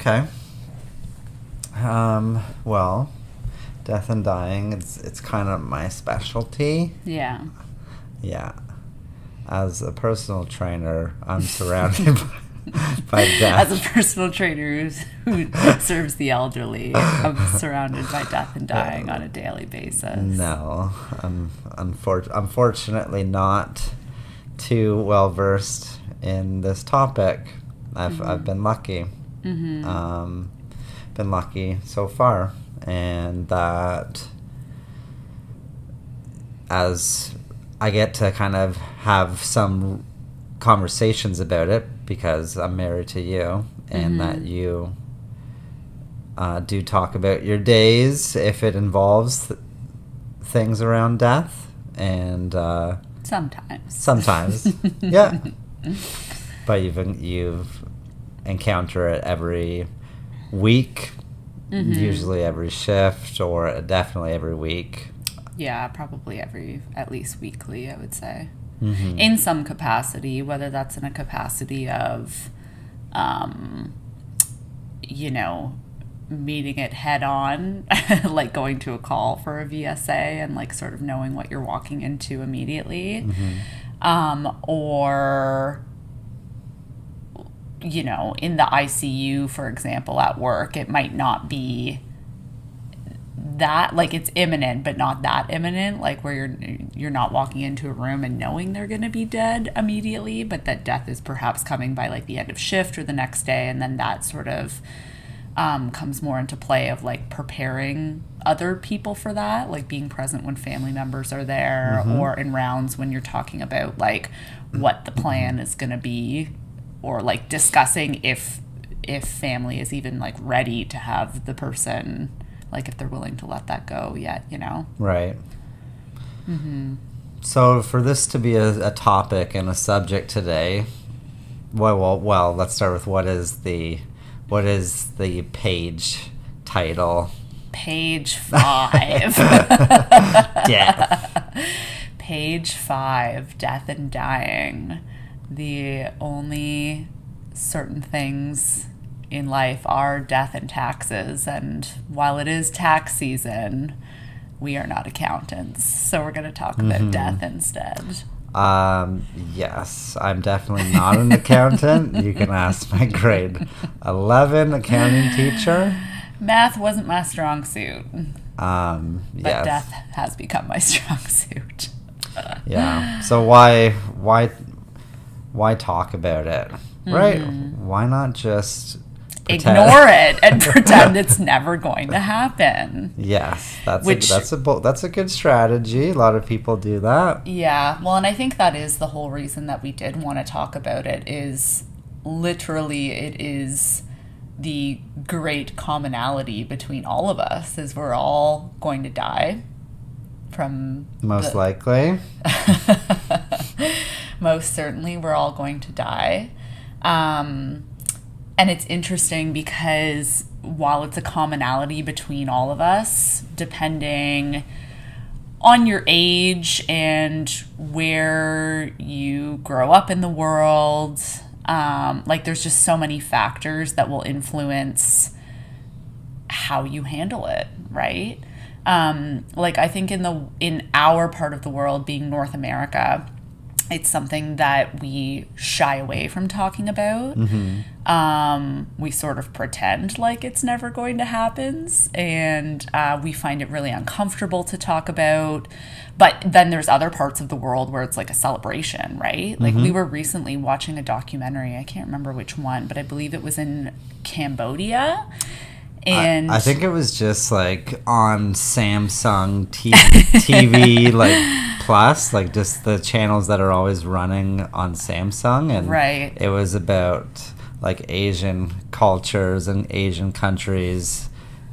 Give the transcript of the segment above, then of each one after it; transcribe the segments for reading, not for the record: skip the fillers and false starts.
Okay. Well, death and dying, it's kind of my specialty. Yeah. Yeah. As a personal trainer, I'm surrounded by death. As a personal trainer who serves the elderly, I'm surrounded by death and dying on a daily basis. No, I'm unfortunately not too well versed in this topic. I've been lucky. Mm-hmm. Been lucky so far, and that as I get to kind of have some conversations about it because I'm married to you, and that you do talk about your days if it involves things around death, and sometimes, yeah. But you've encounter it every week, usually every shift, or definitely every week. Yeah, probably at least weekly, I would say. In some capacity, whether that's in a capacity of, meeting it head on, like going to a call for a VSA and like sort of knowing what you're walking into immediately, or in the ICU, for example, at work, it might not be that, like, it's imminent, but not that imminent, like where you're not walking into a room and knowing they're going to be dead immediately, but that death is perhaps coming by like the end of shift or the next day, and then that sort of comes more into play of like preparing other people for that, like being present when family members are there, or in rounds when you're talking about like what the plan is going to be, or like discussing if family is even like ready to have the person, like if they're willing to let that go yet, Right. So for this to be a topic and a subject today, well, let's start with what is the page title? Page 5. Death. Page 5, death and dying. The only certain things in life are death and taxes, and while it is tax season, we are not accountants, so we're going to talk about death instead. Yes, I'm definitely not an accountant. You can ask my grade 11 accounting teacher. Math wasn't my strong suit, but yes. Death has become my strong suit. Yeah. So why talk about it, right? Why not just ignore it and pretend it's never going to happen? Yes, that's a good strategy. A lot of people do that. Yeah, well, and I think that is the whole reason that we did want to talk about it, is literally it is the great commonality between all of us, is we're all going to die from most likely. Most certainly we're all going to die. And it's interesting because while it's a commonality between all of us, depending on your age and where you grow up in the world, like there's just so many factors that will influence how you handle it, right? Like I think in our part of the world, being North America, it's something that we shy away from talking about. We sort of pretend like it's never going to happen, and we find it really uncomfortable to talk about. But then there's other parts of the world where it's like a celebration, right? Like we were recently watching a documentary, I can't remember which one, but I believe it was in Cambodia. And I think it was just like on Samsung TV like Plus, like just the channels that are always running on Samsung, and right. It was about like Asian cultures and Asian countries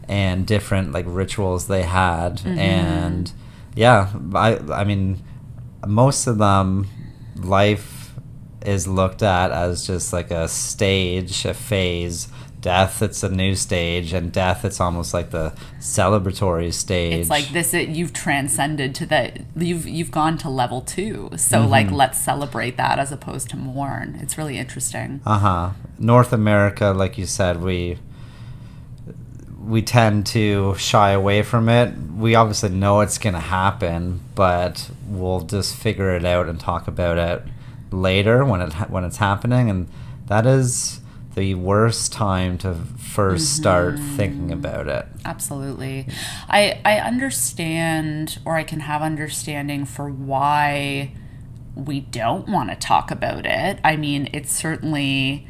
and different like rituals they had, and yeah, I mean most of them, life is looked at as just like a stage, a phase. Death, it's a new stage, and death, it's almost like the celebratory stage. It's like this, you've transcended to that, you've gone to level 2. So like, let's celebrate that as opposed to mourn. It's really interesting. North America, like you said, we we tend to shy away from it. We obviously know it's going to happen, but we'll just figure it out and talk about it later when it's happening. And that is the worst time to first start thinking about it. Absolutely. I understand, or I can have understanding for why we don't want to talk about it. I mean, it's certainly,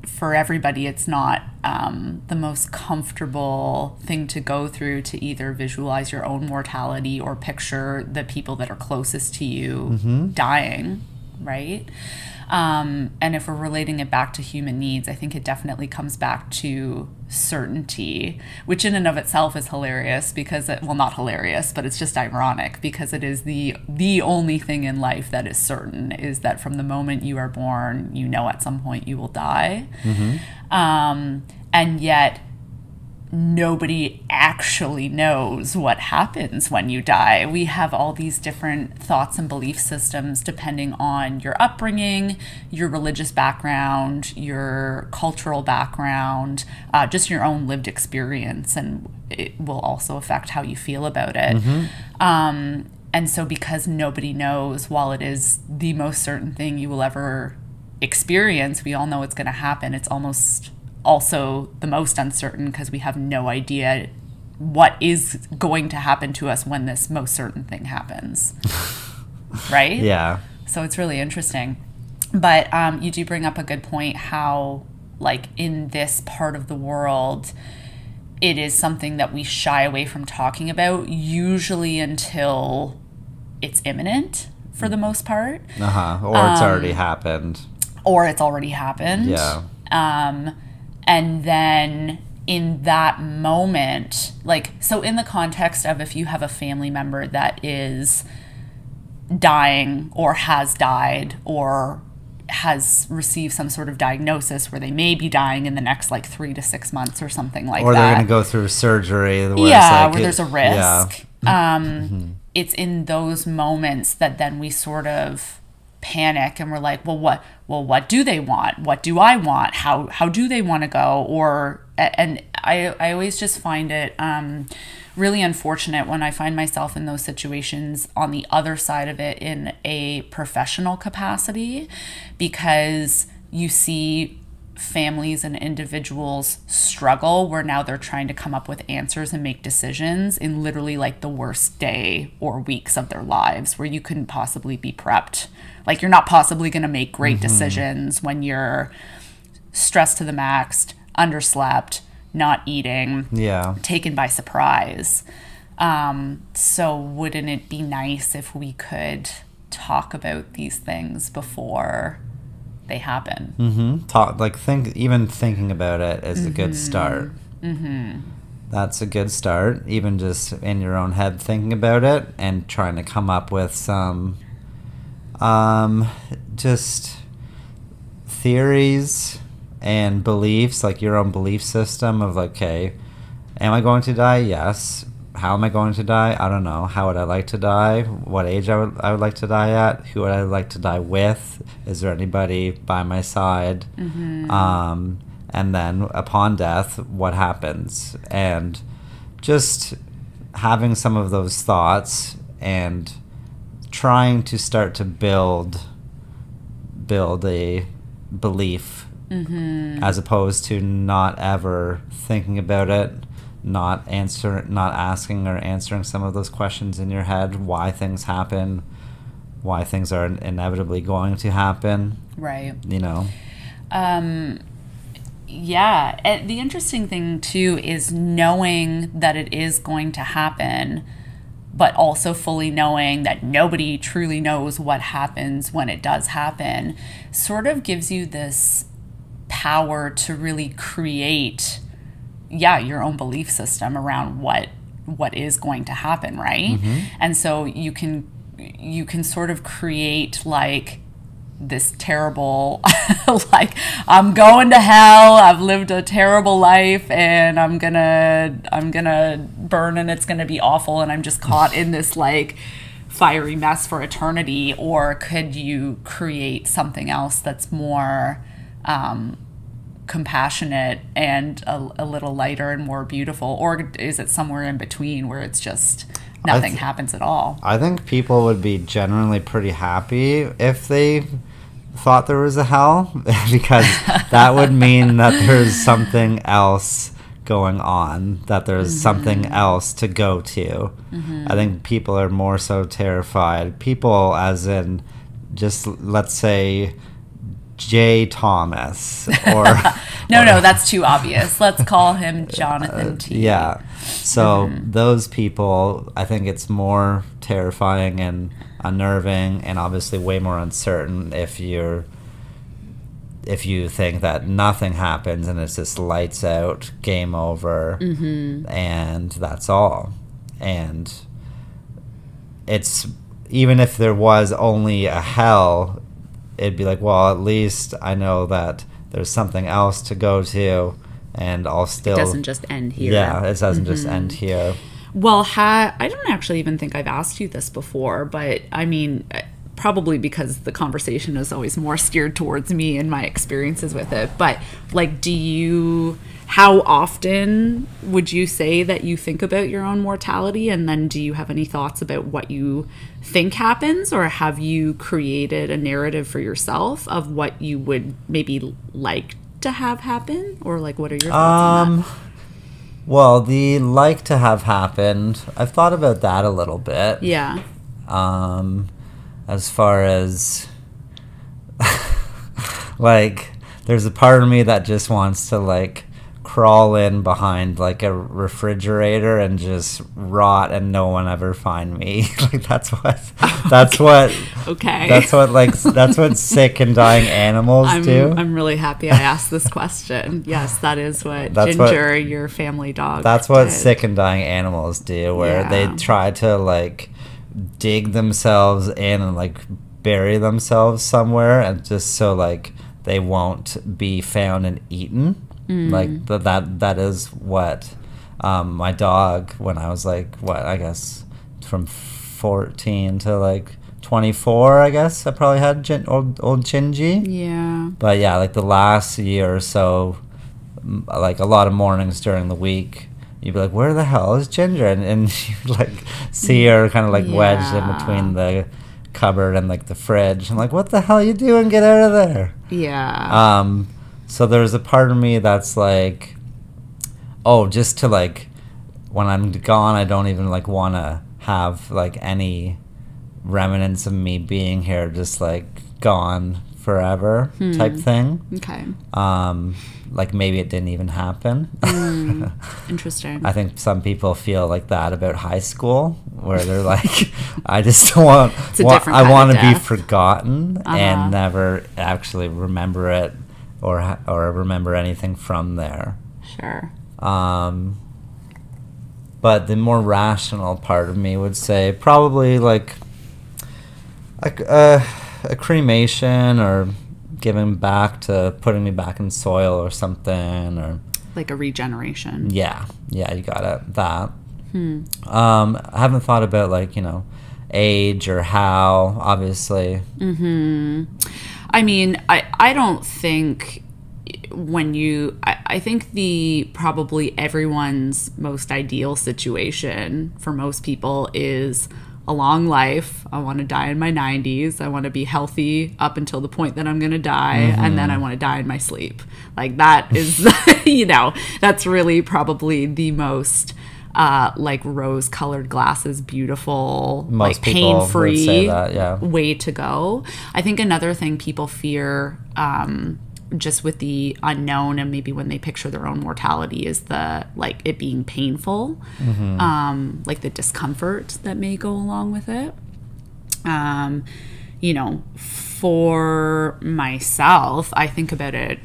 for everybody, it's not the most comfortable thing to go through, to either visualize your own mortality or picture the people that are closest to you dying, right? And if we're relating it back to human needs, I think it definitely comes back to certainty, which in and of itself is hilarious because well, not hilarious, but it's just ironic because it is the only thing in life that is certain, is that from the moment you are born, you know at some point you will die. And yet nobody actually knows what happens when you die. We have all these different thoughts and belief systems depending on your upbringing, your religious background, your cultural background, just your own lived experience, and it will also affect how you feel about it. And so because nobody knows, while it is the most certain thing you will ever experience, we all know it's going to happen, it's almost also the most uncertain because we have no idea what is going to happen to us when this most certain thing happens. Right? Yeah. So it's really interesting. But you do bring up a good point, how like in this part of the world, it is something that we shy away from talking about, usually until it's imminent for the most part. Or it's already happened. Or it's already happened. Yeah. And then in that moment, like, so in the context of if you have a family member that is dying or has died or has received some sort of diagnosis where they may be dying in the next like 3 to 6 months or something like that. Or they're going to go through surgery. Where there's a risk. Yeah. It's in those moments that then we sort of panic and we're like, well, what do they want? What do I want? How do they want to go? And I always just find it really unfortunate when I find myself in those situations on the other side of it in a professional capacity, because you see families and individuals struggle where now they're trying to come up with answers and make decisions in literally like the worst day or weeks of their lives, where you couldn't possibly be prepped. Like, you're not possibly going to make great decisions when you're stressed to the max, underslept, not eating, taken by surprise. So wouldn't it be nice if we could talk about these things before they happen? Even thinking about it is a good start. That's a good start, even just in your own head thinking about it and trying to come up with some just theories and beliefs, like your own belief system of like, okay, am I going to die? Yes. How am I going to die? I don't know. How would I like to die? What age I would like to die at? Who would I like to die with? Is there anybody by my side? And then upon death, what happens? And just having some of those thoughts and trying to start to build a belief, as opposed to not ever thinking about it, not asking or answering some of those questions in your head, why things happen, why things are inevitably going to happen. Right. You know? Yeah. And the interesting thing too is knowing that it is going to happen, but also fully knowing that nobody truly knows what happens when it does happen, sort of gives you this power to really create, your own belief system around what is going to happen, right? And so you can sort of create like this terrible, like, I'm going to hell, I've lived a terrible life, and I'm gonna burn, and it's gonna be awful, and I'm just caught in this like fiery mess for eternity. Or could you create something else that's more compassionate and a little lighter and more beautiful? Or is it somewhere in between where it's just nothing happens at all? I think people would be generally pretty happy if they thought there was a hell, because that would mean that there's something else going on, that there's something else to go to. I think people are more so terrified. People as in, just let's say J. Thomas, or no, that's too obvious. Let's call him Jonathan T. Yeah. So those people, I think it's more terrifying and unnerving, and obviously way more uncertain if you think that nothing happens and it's just lights out, game over, and that's all. And it's, even if there was only a hell, it'd be like, well, at least I know that there's something else to go to, and I'll still... It doesn't just end here. Yeah, it doesn't just end here. Well, I don't actually even think I've asked you this before, but I mean, probably because the conversation is always more steered towards me and my experiences with it. But like, how often would you say that you think about your own mortality? And then do you have any thoughts about what you think happens? Or have you created a narrative for yourself of what you would maybe like to have happen? Or like, what are your thoughts on that? Well, the like to have happened, I've thought about that a little bit. Yeah. As far as, like, there's a part of me that just wants to, like, crawl in behind, like, a refrigerator and just rot and no one ever find me. Like, that's what sick and dying animals do. I'm really happy I asked this question. Yes, that is what Ginger, your family dog, that's what did. Sick and dying animals do, where they try to, like, dig themselves in and, like, bury themselves somewhere, and just so, like, they won't be found and eaten. Like, that is what my dog, when I was, like, I guess from 14 to, like, 24, I guess I probably had old Gingy. Yeah. But yeah, like, the last year or so, like, a lot of mornings during the week, you'd be like, where the hell is Ginger? And you'd, like, see her kind of, like, wedged in between the cupboard and, like, the fridge. I'm like, what the hell are you doing? Get out of there. Yeah. So there's a part of me that's like, oh, just to, like, when I'm gone, I don't even, like, want to have, like, any remnants of me being here, just, like, gone forever type thing. Okay. Like, maybe it didn't even happen. Interesting. I think some people feel like that about high school, where they're like, I just want to be forgotten and never actually remember it or remember anything from there. Sure. But the more rational part of me would say probably like a cremation, or giving back to putting me back in soil or something, or like a regeneration. Yeah, you got it. That. I haven't thought about, like, age or how, obviously. I mean, I don't think I think probably everyone's most ideal situation for most people is a long life. I want to die in my 90s. I want to be healthy up until the point that I'm going to die, and then I want to die in my sleep. Like, that is, that's really probably the most like rose-colored glasses, beautiful, most like pain-free way to go. I think another thing people fear, just with the unknown, and maybe when they picture their own mortality, is it being painful, like the discomfort that may go along with it. For myself, I think about it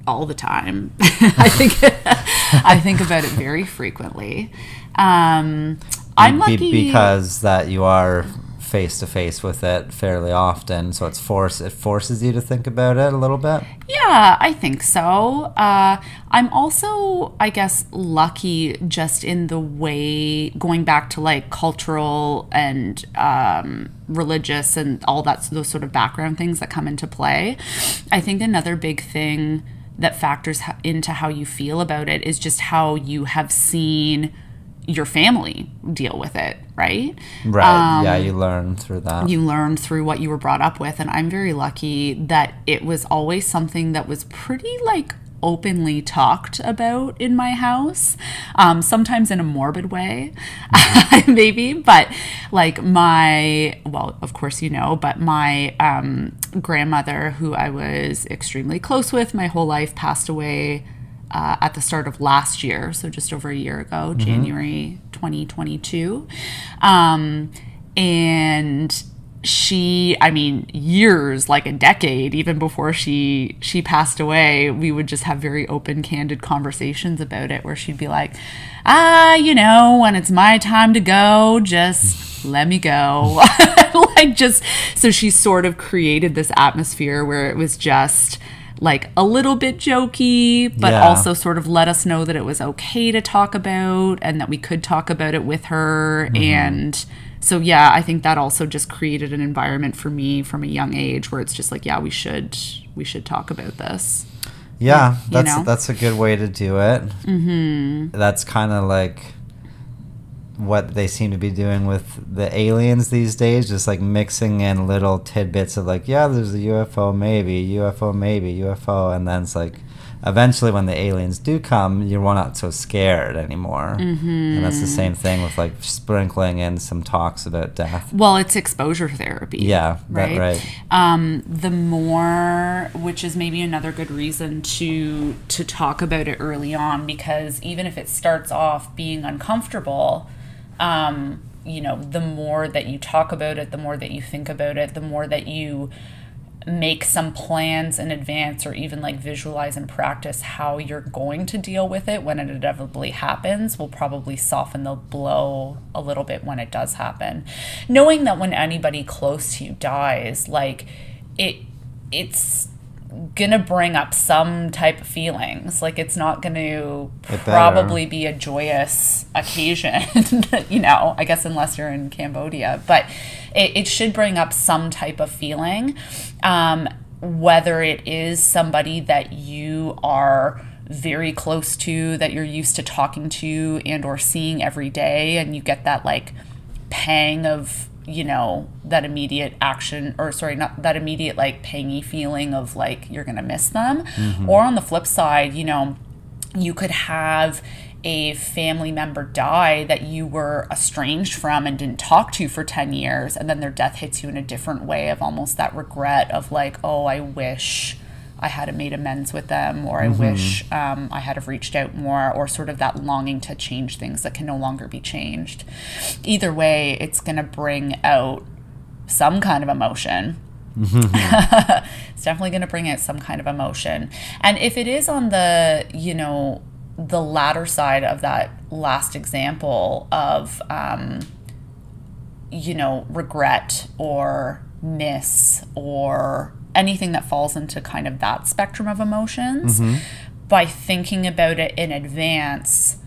all the time. I think about it very frequently. I'm lucky because that you are face to face with it fairly often, so it forces you to think about it a little bit. Yeah, I think so. I'm also, I guess, lucky just in the way, going back to like cultural and religious and all those sort of background things that come into play. I think another big thing that factors into how you feel about it is just how you have seen your family deal with it, right? Right. Yeah, you learn through that. You learn through what you were brought up with. And I'm very lucky that it was always something that was pretty like openly talked about in my house, sometimes in a morbid way, maybe, but like well, of course, but my grandmother, who I was extremely close with my whole life, passed away at the start of last year, so just over a year ago, January 2022. And she, years, like a decade, even before she passed away, we would just have very open, candid conversations about it, where she'd be like, when it's my time to go, just let me go. So she sort of created this atmosphere where it was just like a little bit jokey, but also sort of let us know that it was okay to talk about and that we could talk about it with her. And so, I think that also just created an environment for me from a young age where it's just like, we should talk about this. Yeah, that's a good way to do it. That's kind of like what they seem to be doing with the aliens these days, just like mixing in little tidbits of like, there's a UFO maybe, UFO, and then it's like eventually when the aliens do come, you're not so scared anymore. And that's the same thing with like sprinkling in some talks about death. Well, it's exposure therapy. Yeah, right. The more, which is maybe another good reason to talk about it early on, because even if it starts off being uncomfortable, the more that you talk about it, the more that you think about it, the more that you make some plans in advance, or even like visualize and practice how you're going to deal with it when it inevitably happens, will probably soften the blow a little bit when it does happen. Knowing that when anybody close to you dies, like it's gonna bring up some type of feelings. Like it's not gonna probably be a joyous occasion, I guess, unless you're in Cambodia, but it should bring up some type of feeling, whether it is somebody that you are very close to, that you're used to talking to and or seeing every day, and you get that like pang of that immediate action, or sorry, not that immediate like pangy feeling of like you're gonna miss them. Or on the flip side, you could have a family member die that you were estranged from and didn't talk to for 10 years, and then their death hits you in a different way, of almost that regret of like, oh, I wish I had made amends with them, or I wish I had have reached out more, or sort of that longing to change things that can no longer be changed. Either way, it's going to bring out some kind of emotion. It's definitely going to bring out some kind of emotion. And if it is on the, the latter side of that last example of, regret or miss or anything that falls into kind of that spectrum of emotions, by thinking about it in advance,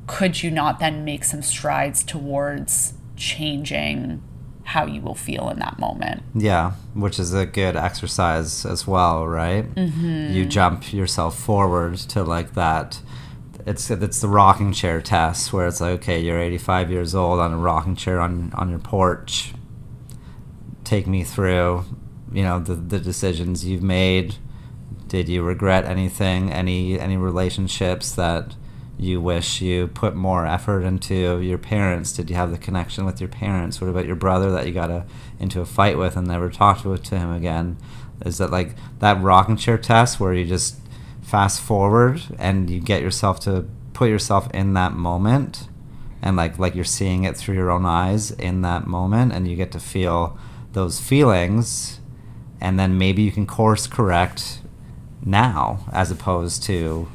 could you not then make some strides towards changing how you will feel in that moment? Yeah, which is a good exercise as well, right? You jump yourself forward to like that. It's the rocking chair test, where it's like, okay, you're 85 years old on a rocking chair on your porch. Take me through the decisions you've made. Did you regret anything, any relationships that you wish you put more effort into? Your parents, did you have the connection with your parents? What about your brother that you got into a fight with and never talked to him again? Is that like that rocking chair test where you just fast forward and you get yourself to put yourself in that moment, and like you're seeing it through your own eyes in that moment, and you get to feel those feelings, and then maybe you can course correct now, as opposed to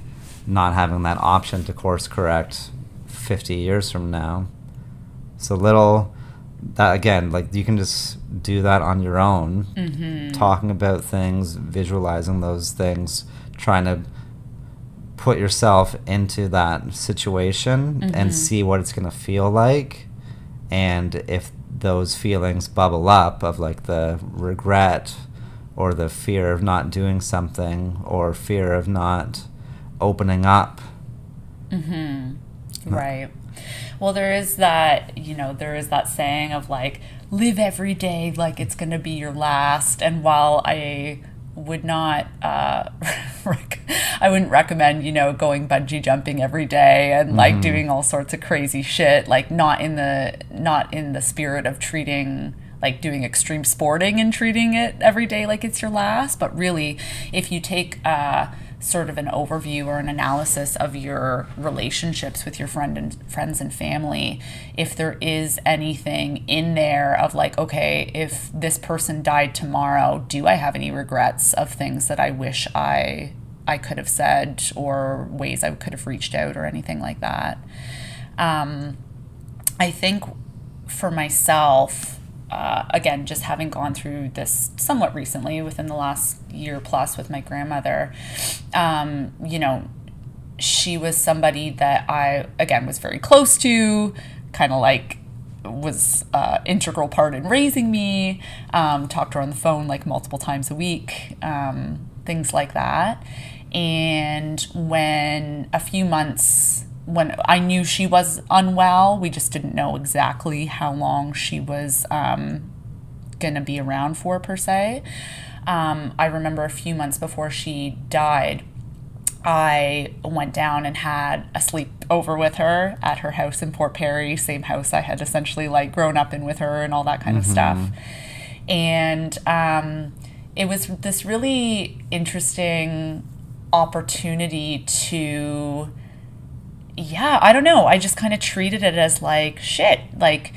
not having that option to course correct 50 years from now. So that again, like you can just do that on your own, talking about things, visualizing those things, trying to put yourself into that situation and see what it's going to feel like. And if those feelings bubble up of like the regret or the fear of not doing something, or fear of not opening up. Right. Well, there is that, there is that saying of like, live every day like it's going to be your last. And while I would not, I wouldn't recommend, going bungee jumping every day and like doing all sorts of crazy shit, like not in the spirit of treating, like doing extreme sporting and treating it every day like it's your last. But really, if you take sort of an overview or an analysis of your relationships with your friends and family, if there is anything in there of like, okay, if this person died tomorrow, do I have any regrets of things that I wish I could have said, or ways I could have reached out, or anything like that? I think for myself, again, just having gone through this somewhat recently within the last year plus with my grandmother, she was somebody that I, again, was very close to, kind of like was integral part in raising me, talked to her on the phone like multiple times a week, things like that. And when I knew she was unwell, we just didn't know exactly how long she was going to be around for, per se. I remember a few months before she died, I went down and had a sleepover with her at her house in Port Perry, same house I had essentially like grown up in with her and all that kind of stuff. And it was this really interesting opportunity to, I don't know, I just kind of treated it as like, shit, like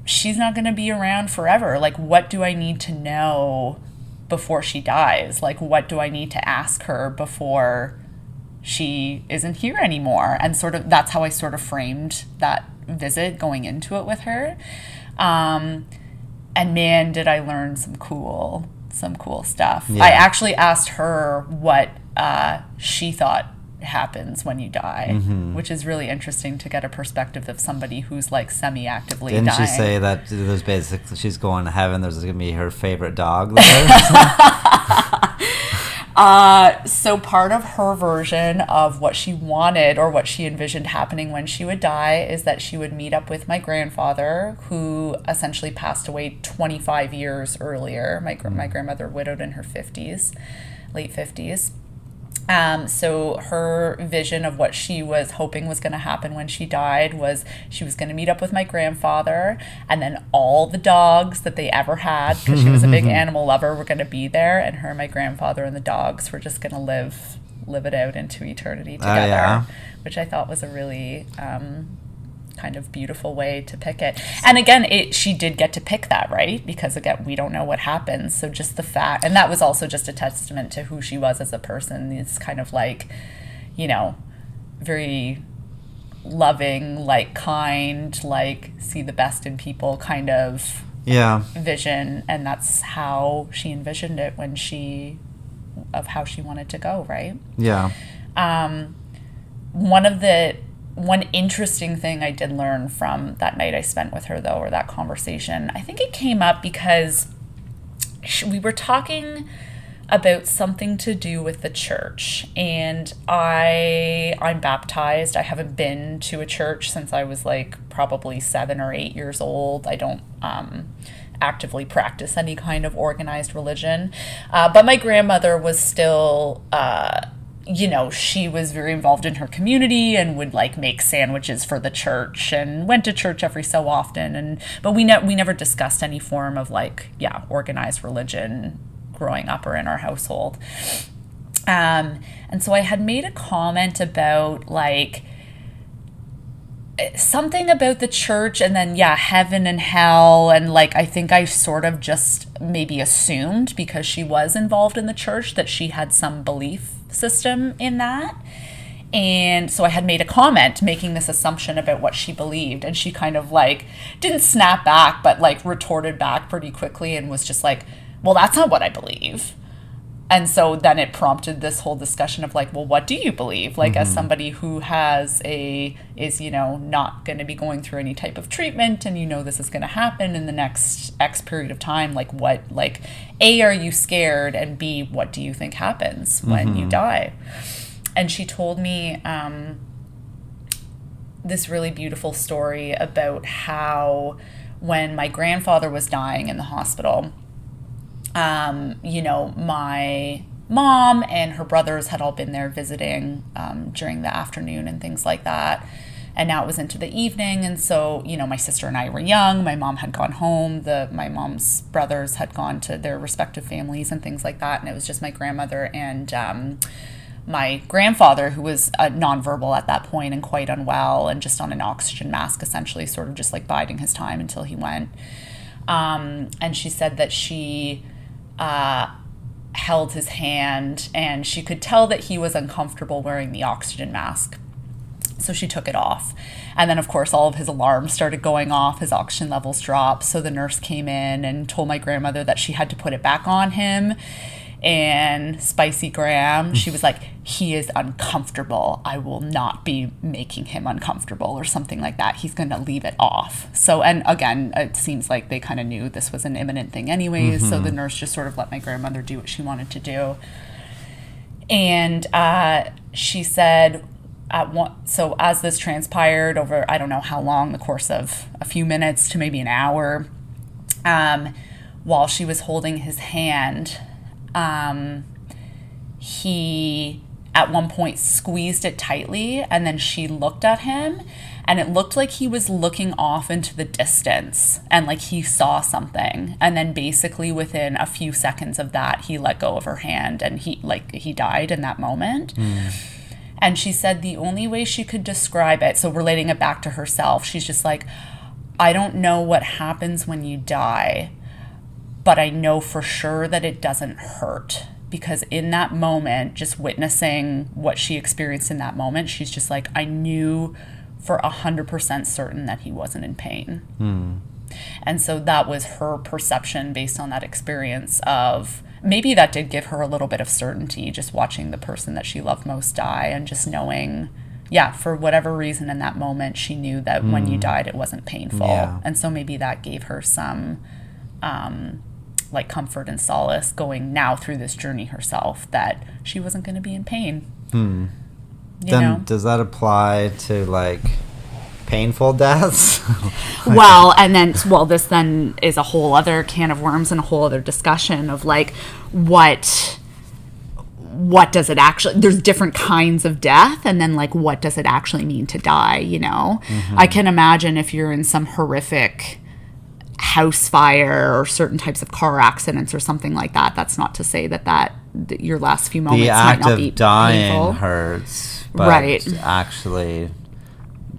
she's not going to be around forever. Like, what do I need to know before she dies? Like, what do I need to ask her before she isn't here anymore? And sort of, that's how I sort of framed that visit going into it with her. And man, did I learn some cool stuff. Yeah. I actually asked her what she thought happens when you die, which is really interesting to get a perspective of somebody who's like semi-actively dying. Didn't she say that there's basically, she's going to heaven, there's going to be her favorite dog there? So part of her version of what she wanted, or what she envisioned happening when she would die, is that she would meet up with my grandfather, who essentially passed away 25 years earlier. My grandmother widowed in her 50s, late 50s. So her vision of what she was hoping was going to happen when she died was she was going to meet up with my grandfather, and then all the dogs that they ever had, because she was a big animal lover, were going to be there, and her, my grandfather, and the dogs were just going to live it out into eternity together, which I thought was a really kind of beautiful way to pick it. And again, she did get to pick that, right? Because again, we don't know what happens. So just the fact, and that was also just a testament to who she was as a person. It's kind of like, very loving, like kind, like see the best in people kind of vision. And that's how she envisioned it of how she wanted to go, right? Yeah. One interesting thing I did learn from that night I spent with her, though, or that conversation, I think it came up because we were talking about something to do with the church, and I'm baptized. I haven't been to a church since I was like probably 7 or 8 years old. I don't actively practice any kind of organized religion, but my grandmother was still she was very involved in her community and would like make sandwiches for the church and went to church every so often. But we never discussed any form of like, organized religion growing up or in our household. And so I had made a comment about like something about the church, and then heaven and hell, and like I think I sort of just maybe assumed, because she was involved in the church, that she had some belief system in that. And so I had made a comment making this assumption about what she believed, and she kind of like didn't snap back, but like retorted back pretty quickly and was just like, well, that's not what I believe. And so then it prompted this whole discussion of like, well, what do you believe? Like, as somebody who is, you know, not going to be going through any type of treatment, and you know this is going to happen in the next X period of time, like what, like, A, are you scared? And B, what do you think happens when you die? And she told me this really beautiful story about how when my grandfather was dying in the hospital, you know, my mom and her brothers had all been there visiting during the afternoon and things like that. And now it was into the evening. And so, you know, my sister and I were young. My mom had gone home. My mom's brothers had gone to their respective families and things like that. And it was just my grandmother and my grandfather, who was nonverbal at that point and quite unwell and just on an oxygen mask, essentially, sort of just like biding his time until he went. And she said that she held his hand, and she could tell that he was uncomfortable wearing the oxygen mask. So she took it off. And then, of course, all of his alarms started going off. His oxygen levels dropped. So the nurse came in and told my grandmother that she had to put it back on him. And Spicy Graham, she was like, he is uncomfortable. I will not be making him uncomfortable, or something like that. He's going to leave it off. So, and again, it seems like they kind of knew this was an imminent thing anyways. So the nurse just sort of let my grandmother do what she wanted to do. And she said, so as this transpired over, I don't know how long, the course of a few minutes to maybe an hour, while she was holding his hand, he at one point squeezed it tightly, and then she looked at him, and it looked like he was looking off into the distance, and like he saw something. And then basically within a few seconds of that, he let go of her hand, and he died in that moment. And she said the only way she could describe it, so relating it back to herself, she's just like, I don't know what happens when you die, but I know for sure that it doesn't hurt. Because in that moment, just witnessing what she experienced in that moment, she's just like, I knew for 100% certain that he wasn't in pain. And so that was her perception based on that experience of, maybe that did give her a little bit of certainty, just watching the person that she loved most die, and just knowing, yeah, for whatever reason in that moment, she knew that when you died, it wasn't painful. And so maybe that gave her some like comfort and solace going now through this journey herself, that she wasn't going to be in pain. You know? Does that apply to like painful deaths? Well, and then, this then is a whole other can of worms and a whole other discussion of like, what does it actually, there's different kinds of death, and then like, what does it actually mean to die, you know? I can imagine if you're in some horrific house fire or certain types of car accidents or something like that, that's not to say that your last few moments might not be dying painful. Hurts, but actually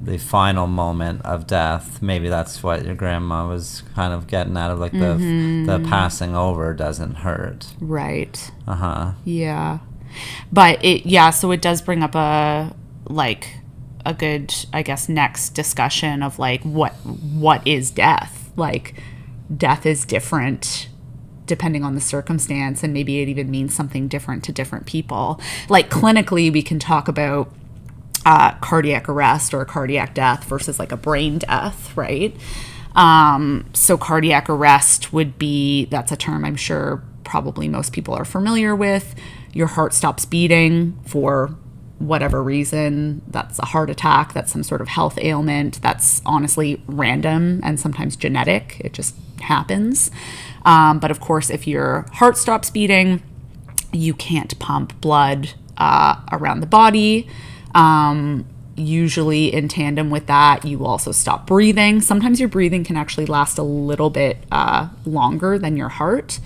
the final moment of death, maybe that's what your grandma was kind of getting at, of like the passing over doesn't hurt, right? Yeah, but so it does bring up a good, I guess, next discussion of like, what is death? Like, death is different depending on the circumstance, and maybe it even means something different to different people. Like, clinically, we can talk about cardiac arrest or cardiac death versus like a brain death, right? So cardiac arrest would be, that's a term I'm sure probably most people are familiar with. Your heart stops beating for whatever reason. That's a heart attack, that's some sort of health ailment, that's honestly random and sometimes genetic, it just happens. But of course, if your heart stops beating, you can't pump blood around the body. Usually in tandem with that, you also stop breathing. Sometimes your breathing can actually last a little bit longer than your heart.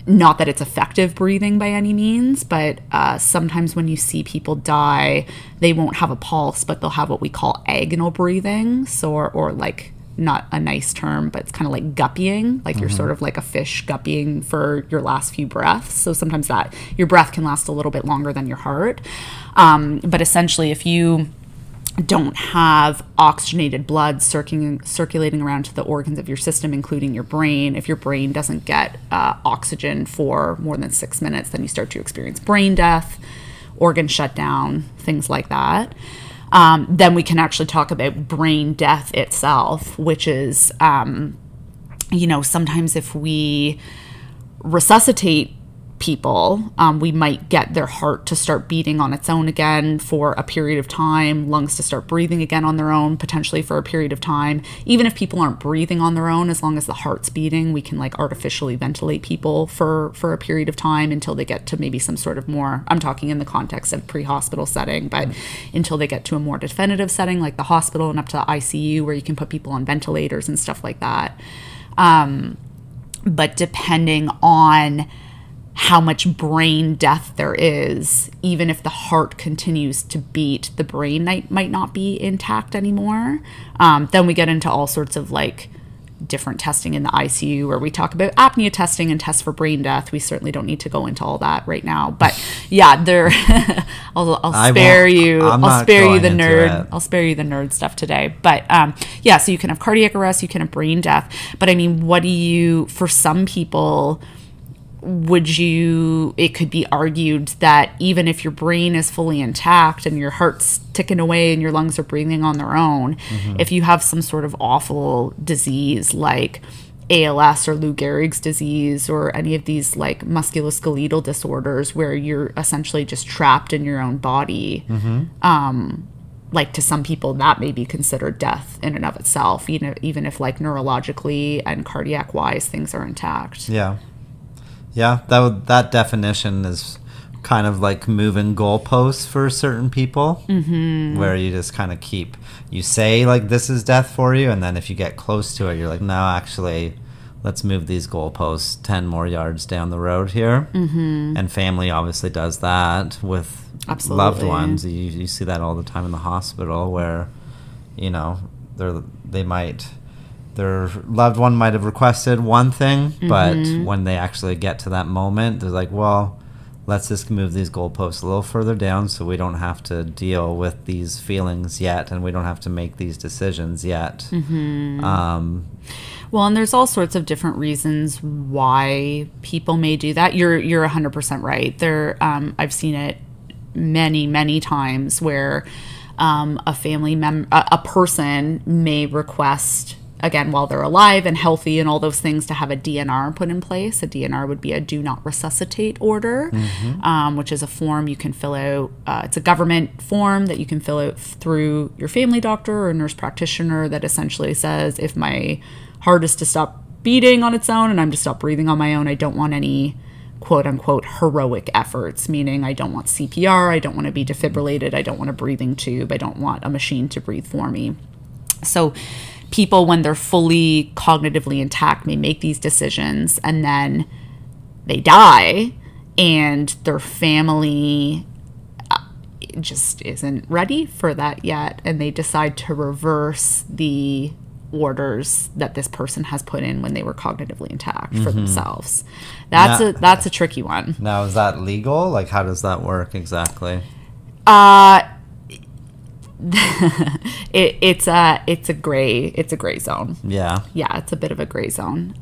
Not that it's effective breathing by any means, but sometimes when you see people die, they won't have a pulse, but they'll have what we call agonal breathing. So, or like, not a nice term, but it's kind of like guppying, like you're sort of like a fish guppying for your last few breaths. So sometimes that your breath can last a little bit longer than your heart. But essentially, if you don't have oxygenated blood circulating around to the organs of your system, including your brain. If your brain doesn't get oxygen for more than 6 minutes, then you start to experience brain death, organ shutdown, things like that. Then we can actually talk about brain death itself, which is, sometimes if we resuscitate people, we might get their heart to start beating on its own again for a period of time, lungs to start breathing again on their own, potentially for a period of time. Even if people aren't breathing on their own, as long as the heart's beating, we can like artificially ventilate people for a period of time until they get to maybe some sort of more, I'm talking in the context of pre-hospital setting, but until they get to a more definitive setting like the hospital and up to the ICU where you can put people on ventilators and stuff like that. But depending on how much brain death there is, even if the heart continues to beat, the brain might not be intact anymore. Then we get into all sorts of like different testing in the ICU where we talk about apnea testing and tests for brain death. We certainly don't need to go into all that right now, but yeah, there. I'll spare you. I'll spare you the nerd. I'll spare you the nerd stuff today. But yeah, so you can have cardiac arrest, you can have brain death. But I mean, for some people, it could be argued that even if your brain is fully intact and your heart's ticking away and your lungs are breathing on their own, if you have some sort of awful disease like ALS or Lou Gehrig's disease or any of these like musculoskeletal disorders where you're essentially just trapped in your own body, like to some people that may be considered death in and of itself, even if like neurologically and cardiac wise things are intact. Yeah, that definition is kind of like moving goalposts for certain people, where you just kind of you say like this is death for you, and then if you get close to it, you're like, no, actually, let's move these goalposts 10 more yards down the road here. And family obviously does that with loved ones. You see that all the time in the hospital where, their loved one might have requested one thing, but when they actually get to that moment, they're like, well, let's just move these goalposts a little further down so we don't have to deal with these feelings yet and we don't have to make these decisions yet. Well, and there's all sorts of different reasons why people may do that. You're 100% right. I've seen it many, many times where a family member, a person may request, again, while they're alive and healthy and all those things, to have a DNR put in place. A DNR would be a do not resuscitate order, which is a form you can fill out. It's a government form that you can fill out through your family doctor or nurse practitioner that essentially says, if my heart is to stop beating on its own and I'm to stop breathing on my own, I don't want any quote unquote heroic efforts, meaning I don't want CPR, I don't want to be defibrillated, I don't want a breathing tube, I don't want a machine to breathe for me. So people, when they're fully cognitively intact, may make these decisions and then they die and their family just isn't ready for that yet, and they decide to reverse the orders that this person has put in when they were cognitively intact for themselves. That's a tricky one. Now, is that legal? Like, how does that work exactly? It's a gray zone. Yeah, it's a bit of a gray zone.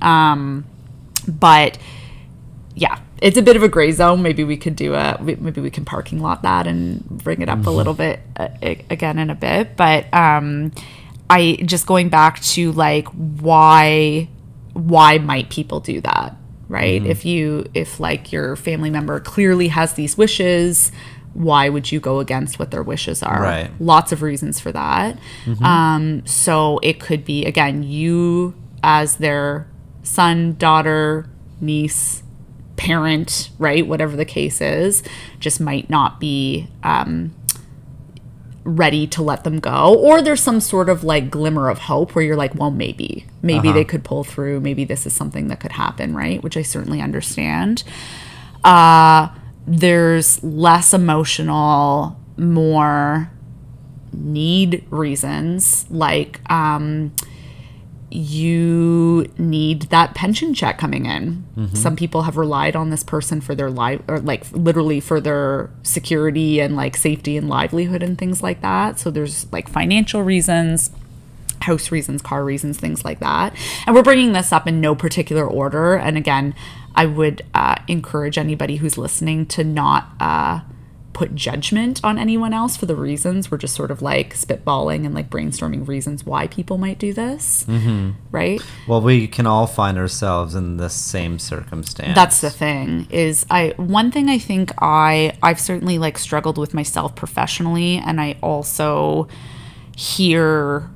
But yeah, it's a bit of a gray zone. Maybe we could maybe we can parking lot that and bring it up a little bit again in a bit. But I just going back to like why might people do that, right? If like your family member clearly has these wishes, why would you go against what their wishes are? Right. Lots of reasons for that. So it could be, again, you as their son, daughter, niece, parent, right? Whatever the case is, just might not be ready to let them go. Or there's some sort of like glimmer of hope where you're like, well, maybe they could pull through. Maybe this is something that could happen, right? Which I certainly understand. There's less emotional, more need reasons, like you need that pension check coming in. Some people have relied on this person for their life, or like literally for their security and like safety and livelihood and things like that. So there's like financial reasons, house reasons, car reasons, things like that. And we're bringing this up in no particular order. And again, I would encourage anybody who's listening to not put judgment on anyone else for the reasons. We're just sort of like spitballing and like brainstorming reasons why people might do this, right? Well, we can all find ourselves in the same circumstance. That's the thing. One thing I think I've certainly like struggled with myself professionally, and I also hear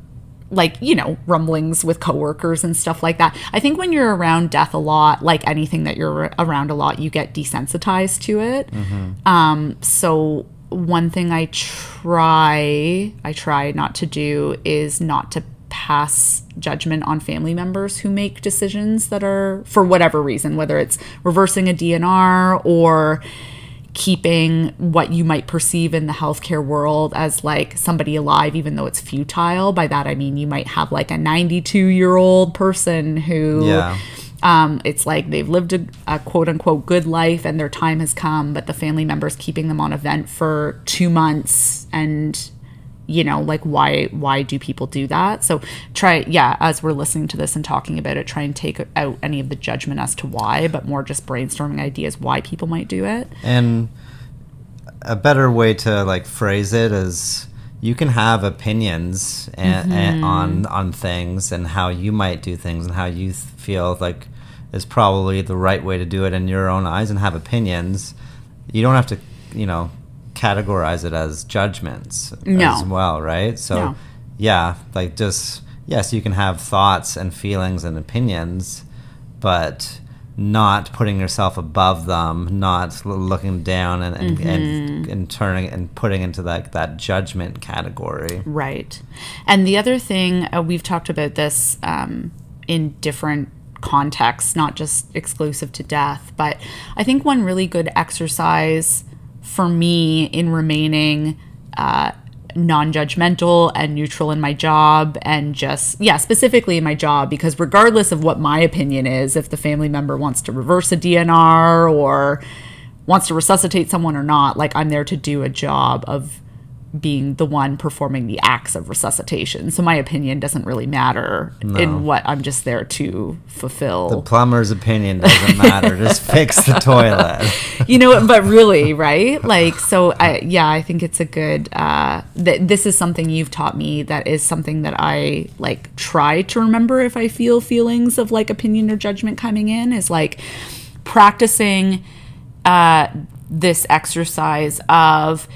like, you know, rumblings with coworkers and stuff like that. I think when you're around death a lot, like anything that you're around a lot, you get desensitized to it. So one thing I try not to do is not to pass judgment on family members who make decisions that are, for whatever reason, whether it's reversing a DNR or keeping what you might perceive in the healthcare world as like somebody alive, even though it's futile. By that, I mean, you might have like a 92-year-old person who, it's like they've lived a quote unquote good life and their time has come, but the family member's keeping them on a vent for 2 months. And, you know, like why do people do that? So as we're listening to this and talking about it, try and take out any of the judgment as to why, but more just brainstorming ideas why people might do it. And a better way to like phrase it is, you can have opinions and on things and how you might do things and how you feel like is probably the right way to do it in your own eyes, and have opinions. You don't have to, you know, categorize it as judgments as well, right? So like just, yes, you can have thoughts and feelings and opinions, but not putting yourself above them, not looking down and turning and putting into that judgment category. Right. And the other thing, we've talked about this in different contexts, not just exclusive to death, but I think one really good exercise for me in remaining non-judgmental and neutral in my job, and just, specifically in my job, because regardless of what my opinion is, if the family member wants to reverse a DNR or wants to resuscitate someone or not, like I'm there to do a job of being the one performing the acts of resuscitation. So my opinion doesn't really matter in what I'm just there to fulfill. The plumber's opinion doesn't matter. Just fix the toilet. You know, but really, right? Like, so I think it's a good, this is something you've taught me that is something that I like try to remember if I feel feelings of like opinion or judgment coming in, is like practicing this exercise of,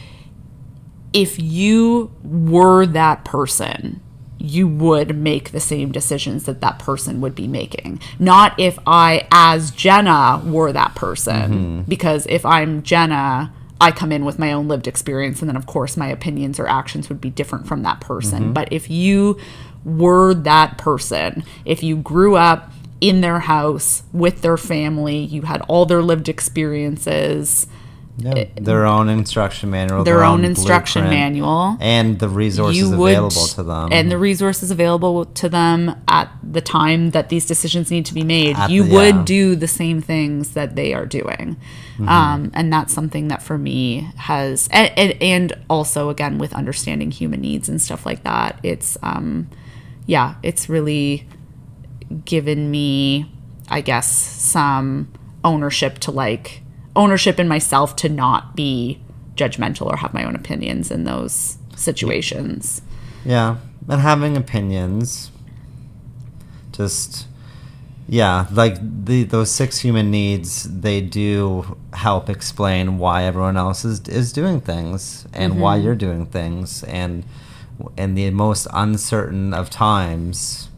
if you were that person, you would make the same decisions that that person would be making. Not if I, as Jenna, were that person. Because if I'm Jenna, I come in with my own lived experience, and then of course my opinions or actions would be different from that person. But if you were that person, if you grew up in their house with their family, you had all their lived experiences, their own instruction manual, their own instruction manual, and the resources available to them, and the resources available to them at the time that these decisions need to be made, you would do the same things that they are doing. And that's something that for me has, and also again with understanding human needs and stuff like that, it's it's really given me, I guess, some ownership in myself to not be judgmental or have my own opinions in those situations. Yeah, and having opinions, just, like those 6 human needs, they do help explain why everyone else is doing things and why you're doing things. And in the most uncertain of times,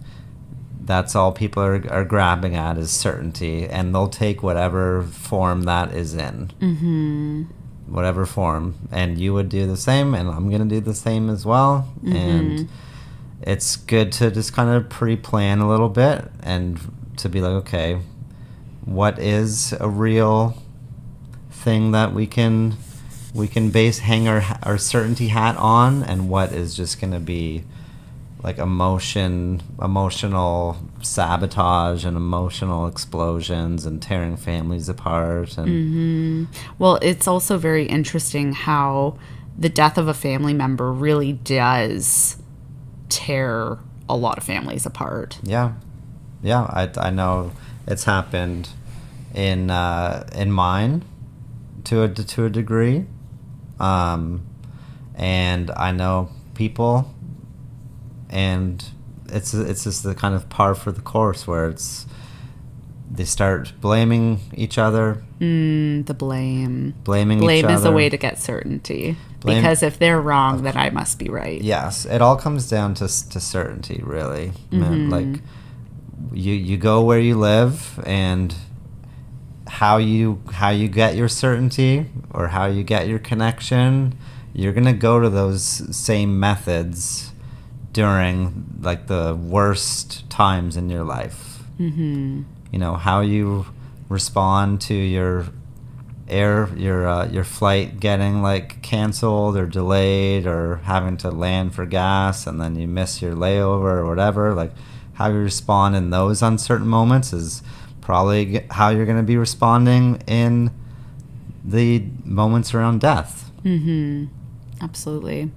that's all people are grabbing at, is certainty, and they'll take whatever form that is in, whatever form, and you would do the same, and I'm gonna do the same as well. And it's good to just kind of pre-plan a little bit and to be like, okay, what is a real thing that we can hang our certainty hat on, and what is just gonna be like emotional sabotage and emotional explosions and tearing families apart. And Well, it's also very interesting how the death of a family member really does tear a lot of families apart. yeah, I know it's happened in mine to a degree, and I know people, and it's just the kind of par for the course where they start blaming each other. The blame. Blaming each Blame is a other. way to get certainty. Blame- Because if they're wrong, then I must be right. Yes, it all comes down to certainty, really. Like you go where you live, and how you get your certainty or how you get your connection, you're gonna go to those same methods during like the worst times in your life. You know, how you respond to your flight getting like canceled or delayed, or having to land for gas and then you miss your layover or whatever. Like, how you respond in those uncertain moments is probably how you're going to be responding in the moments around death. Absolutely.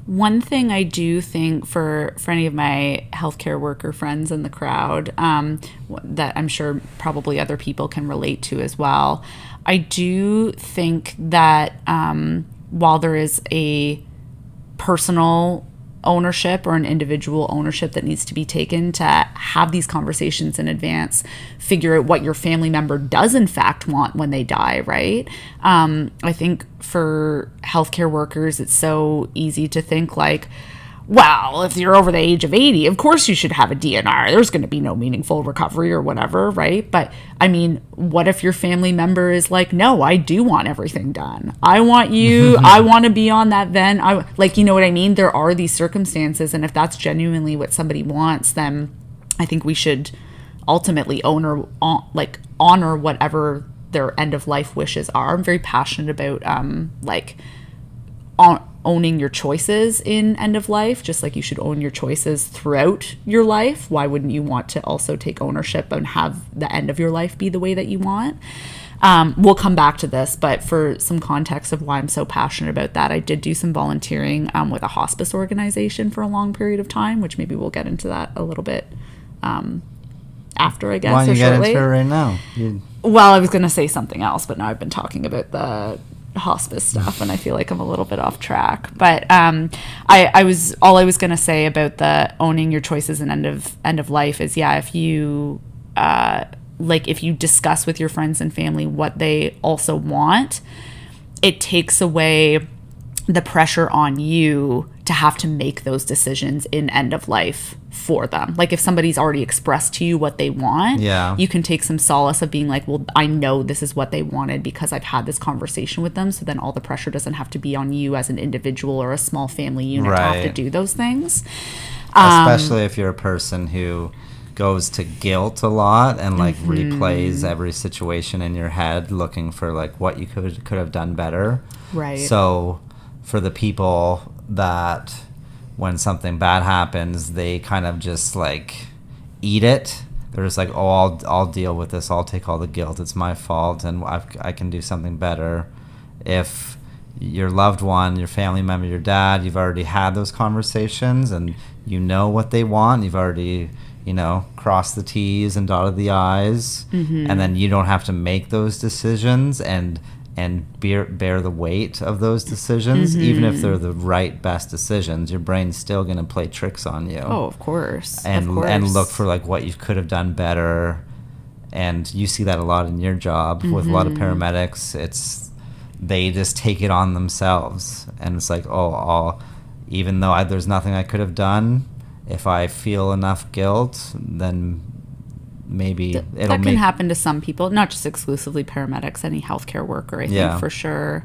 One thing I do think for any of my healthcare worker friends in the crowd, that I'm sure probably other people can relate to as well, I do think that while there is a personal ownership or an individual ownership that needs to be taken to have these conversations in advance, figure out what your family member does in fact want when they die, right? I think for healthcare workers, it's so easy to think like, well, if you're over the age of 80, of course you should have a DNR. There's going to be no meaningful recovery or whatever, right? But I mean, what if your family member is like, no, I do want everything done. I want you, I want to be on that then. You know what I mean? There are these circumstances, and if that's genuinely what somebody wants, then I think we should ultimately honor whatever their end of life wishes are. I'm very passionate about owning your choices in end of life, just like you should own your choices throughout your life. Why wouldn't you want to also take ownership and have the end of your life be the way that you want? We'll come back to this, but for some context of why I'm so passionate about that, I did do some volunteering with a hospice organization for a long period of time, which maybe we'll get into that a little bit after, I guess. Why don't you or get shortly. into it right now? Well, I was going to say something else, but now I've been talking about the hospice stuff and I feel like I'm a little bit off track. But I was going to say about the owning your choices and end of life is, yeah, if you if you discuss with your friends and family what they also want, it takes away the pressure on you to have to make those decisions in end of life for them. Like, if somebody's already expressed to you what they want, you can take some solace of being like, well, I know this is what they wanted because I've had this conversation with them. So then all the pressure doesn't have to be on you as an individual or a small family unit to have to do those things. Especially if you're a person who goes to guilt a lot and replays every situation in your head looking for what you could have done better. Right. So for the people that when something bad happens, they kind of just eat it. They're just like, oh, I'll deal with this. I'll take all the guilt. It's my fault, and I can do something better. If your loved one, your family member, your dad, you've already had those conversations, and you know what they want. You've already, crossed the T's and dotted the I's, and then you don't have to make those decisions and bear the weight of those decisions, even if they're the best decisions. Your brain's still going to play tricks on you. Oh, of course. And look for what you could have done better. And you see that a lot in your job with a lot of paramedics. They just take it on themselves, and it's like, even though there's nothing I could have done, if I feel enough guilt, then maybe that can happen to some people, not just exclusively paramedics, any healthcare worker, I think, for sure.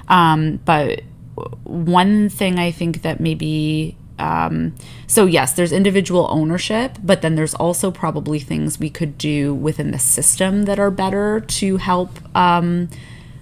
But one thing I think that maybe, so yes, there's individual ownership, but then there's also probably things we could do within the system that are better to help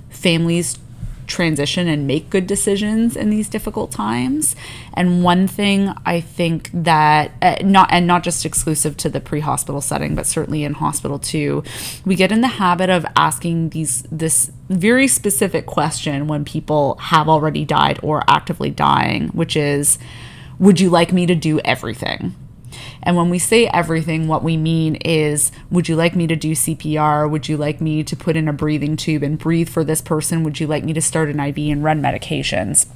families transition and make good decisions in these difficult times. And one thing I think that not just exclusive to the pre-hospital setting, but certainly in hospital too, we get in the habit of asking this very specific question when people have already died or actively dying, which is, would you like me to do everything? And when we say everything, what we mean is, would you like me to do CPR? Would you like me to put in a breathing tube and breathe for this person? Would you like me to start an IV and run medications?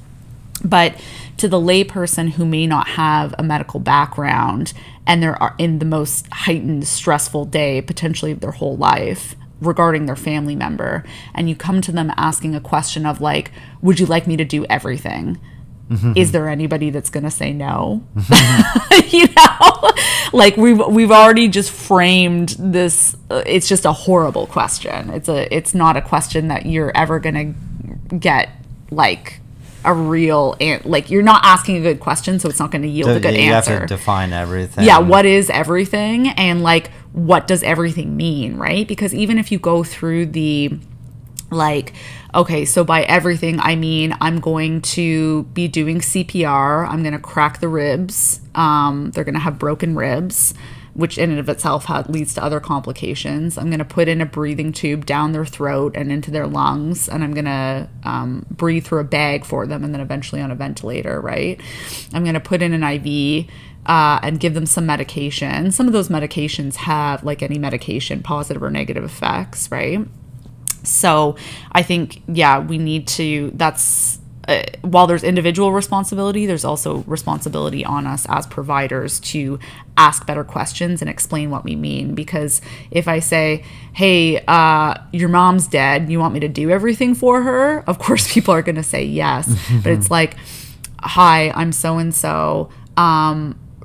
But to the layperson who may not have a medical background and they're in the most heightened, stressful day, potentially of their whole life, regarding their family member, and you come to them asking a question of like, would you like me to do everything? Is there anybody that's going to say no? You know, like we've already just framed this. It's just a horrible question. It's not a question that you're ever going to get like a real, like you're not asking a good question, so it's not going to yield a good answer. You have to define everything. Yeah, what is everything, and like what does everything mean, right? Because even if you go through the like, okay, so by everything, I mean, I'm going to be doing CPR. I'm going to crack the ribs. They're going to have broken ribs, which in and of itself leads to other complications. I'm going to put in a breathing tube down their throat and into their lungs, and I'm going to breathe through a bag for them and then eventually on a ventilator, right? I'm going to put in an IV and give them some medication. Some of those medications have, like any medication, positive or negative effects, right? So I think, yeah, we need to, that's, while there's individual responsibility, there's also responsibility on us as providers to ask better questions and explain what we mean. Because if I say, hey, your mom's dead, you want me to do everything for her? Of course, people are going to say yes. But it's like, hi, I'm so-and-so.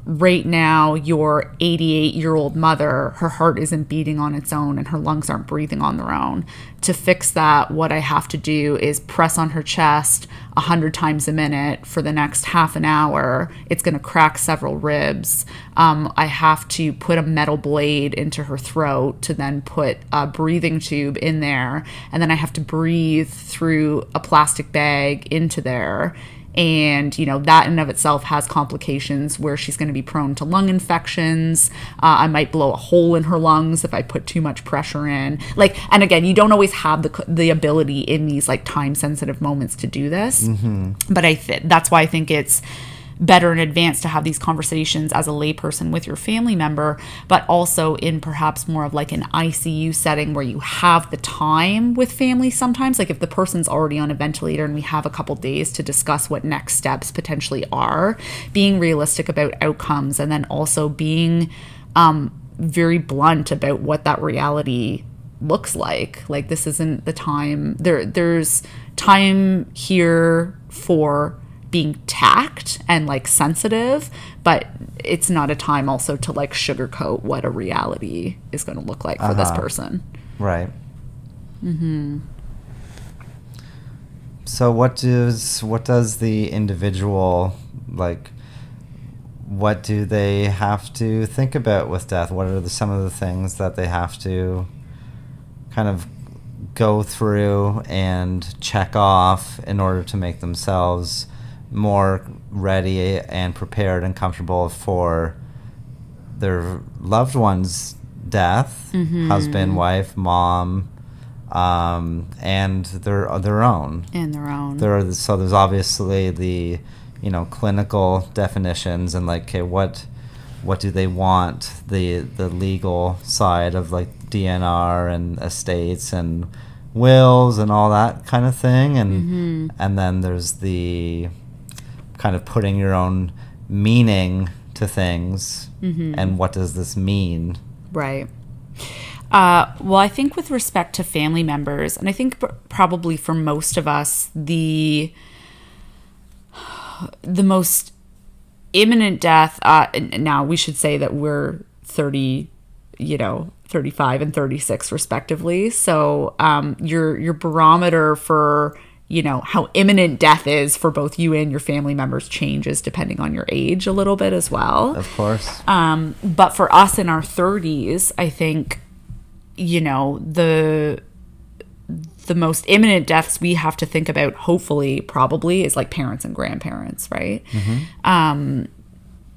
Right now, your 88-year-old mother, her heart isn't beating on its own and her lungs aren't breathing on their own. To fix that, what I have to do is press on her chest 100 times a minute for the next half an hour. It's going to crack several ribs. I have to put a metal blade into her throat to then put a breathing tube in there. And then I have to breathe through a plastic bag into there. And, you know, that in and of itself has complications where she's going to be prone to lung infections. I might blow a hole in her lungs if I put too much pressure in. Like, and again, you don't always have the ability in these like time sensitive moments to do this. But that's why I think it's better in advance to have these conversations as a layperson with your family member, but also in perhaps more of like an ICU setting where you have the time with family sometimes. Like if the person's already on a ventilator and we have a couple days to discuss what next steps potentially are, being realistic about outcomes, and then also being very blunt about what that reality looks like. Like this isn't the time. There's time here for being tact and like sensitive, but it's not a time also to like sugarcoat what a reality is going to look like for this person. Right. So what does the individual, like, what do they have to think about with death? What are some of the things that they have to kind of go through and check off in order to make themselves more ready and prepared and comfortable for their loved one's death, husband, wife, mom, and their own. So there's obviously the, you know, clinical definitions and like, okay, what do they want, the legal side of like DNR and estates and wills and all that kind of thing, and then there's the kind of putting your own meaning to things, and what does this mean? Right. Well, I think with respect to family members, and I think probably for most of us, the most imminent death, now we should say that we're 30, 35 and 36 respectively. So your barometer for, how imminent death is for both you and your family members changes depending on your age a little bit as well. Of course. But for us in our 30s, I think, the the most imminent deaths we have to think about, hopefully, probably, is like parents and grandparents, right?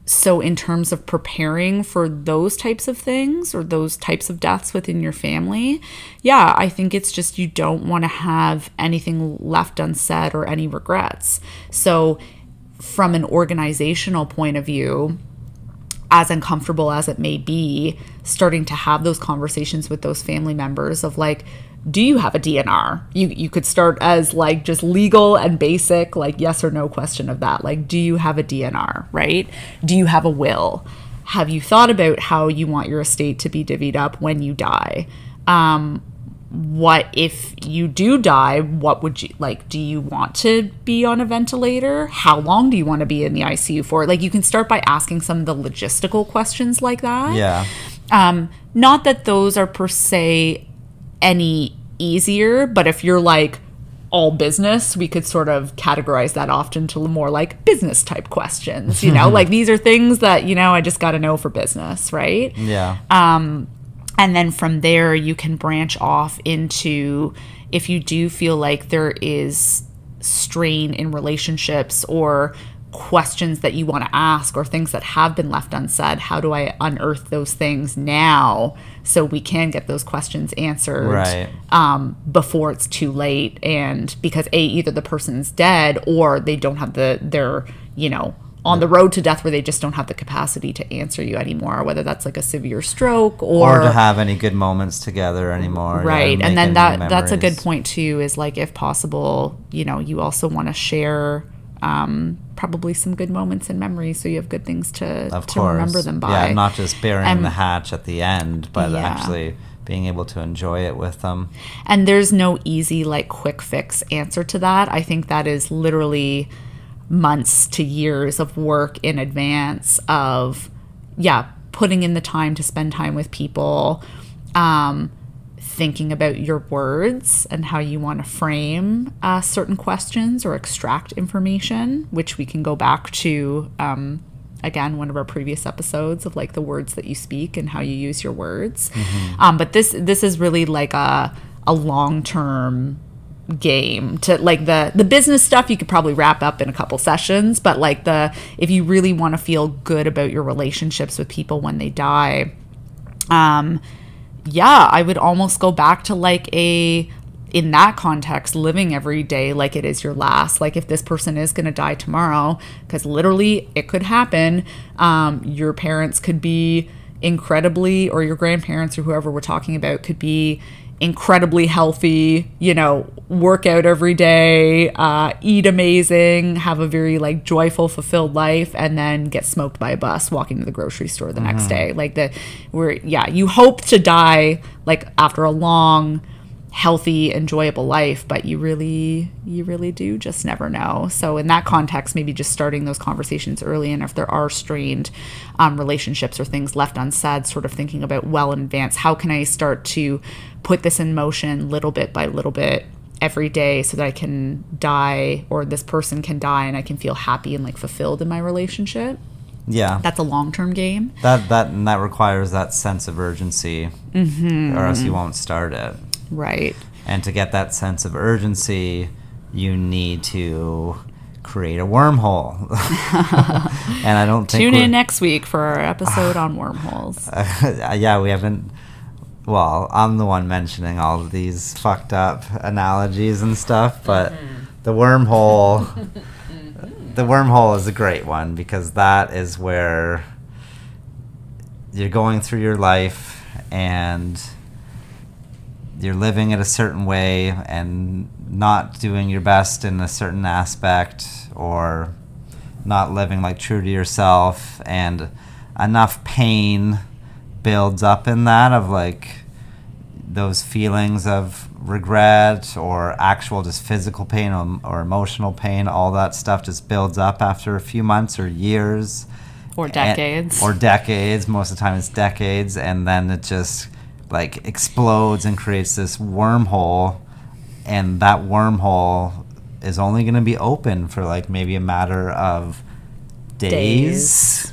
So in terms of preparing for those types of things or those types of deaths within your family, yeah, I think it's just you don't want to have anything left unsaid or any regrets. So from an organizational point of view, as uncomfortable as it may be, starting to have those conversations with those family members of like, do you have a DNR? You could start as like just legal and basic, like yes or no question of that. Like, do you have a DNR, right? Do you have a will? Have you thought about how you want your estate to be divvied up when you die? What if you do die, what would you like? Do you want to be on a ventilator? How long do you want to be in the ICU for? Like, you can start by asking some of the logistical questions like that. Yeah. Not that those are per se any easier, but if you're like all business, we could sort of categorize that often to more like business type questions, you know, like these are things that, you know, I just got to know for business, right? Yeah. And then from there, you can branch off into if you do feel like there is strain in relationships or questions that you want to ask or things that have been left unsaid, how do I unearth those things now so we can get those questions answered before it's too late? And because either the person's dead or they don't have they're, you know, on the road to death where they just don't have the capacity to answer you anymore, whether that's like a severe stroke or to have any good moments together anymore. Right. And then that's a good point too, is like, if possible, you know, you also want to share probably some good moments and memories so you have good things to remember them by. Yeah, not just burying the hatch at the end, but actually being able to enjoy it with them. And there's no easy, like, quick fix answer to that. I think that is literally months to years of work in advance of, putting in the time to spend time with people, thinking about your words and how you want to frame certain questions or extract information, which we can go back to, again, one of our previous episodes of like the words that you speak and how you use your words. But this is really like a long-term game. To like the business stuff you could probably wrap up in a couple sessions, but like if you really want to feel good about your relationships with people when they die, I would almost go back to like in that context, living every day like it is your last. Like, if this person is going to die tomorrow, because literally it could happen, your parents could be incredibly, or your grandparents or whoever we're talking about could be incredibly healthy, you know, work out every day, eat amazing, have a very like joyful, fulfilled life, and then get smoked by a bus walking to the grocery store the next day. Like you hope to die like after a long, healthy, enjoyable life, but you really do just never know. So in that context, maybe just starting those conversations early, and if there are strained relationships or things left unsaid, sort of thinking about well in advance, how can I start to put this in motion little bit by little bit every day so that I can die, or this person can die, and I can feel happy and like fulfilled in my relationship. Yeah, that's a long-term game. That requires that sense of urgency, or else you won't start it. Right. And to get that sense of urgency, you need to create a wormhole. And I don't think tune in next week for our episode on wormholes. We haven't. Well, I'm the one mentioning all of these fucked up analogies and stuff, but the wormhole, the wormhole is a great one, because that is where you're going through your life and you're living it a certain way and not doing your best in a certain aspect, or not living like true to yourself, and enough pain builds up in that, of like those feelings of regret or actual just physical pain or emotional pain, all that stuff just builds up after a few months or years or decades. Most of the time it's decades, and then it just like explodes and creates this wormhole, and that wormhole is only going to be open for like maybe a matter of days.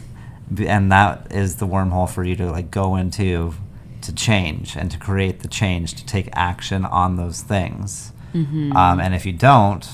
And that is the wormhole for you to like go into to change and to create the change, to take action on those things. And if you don't,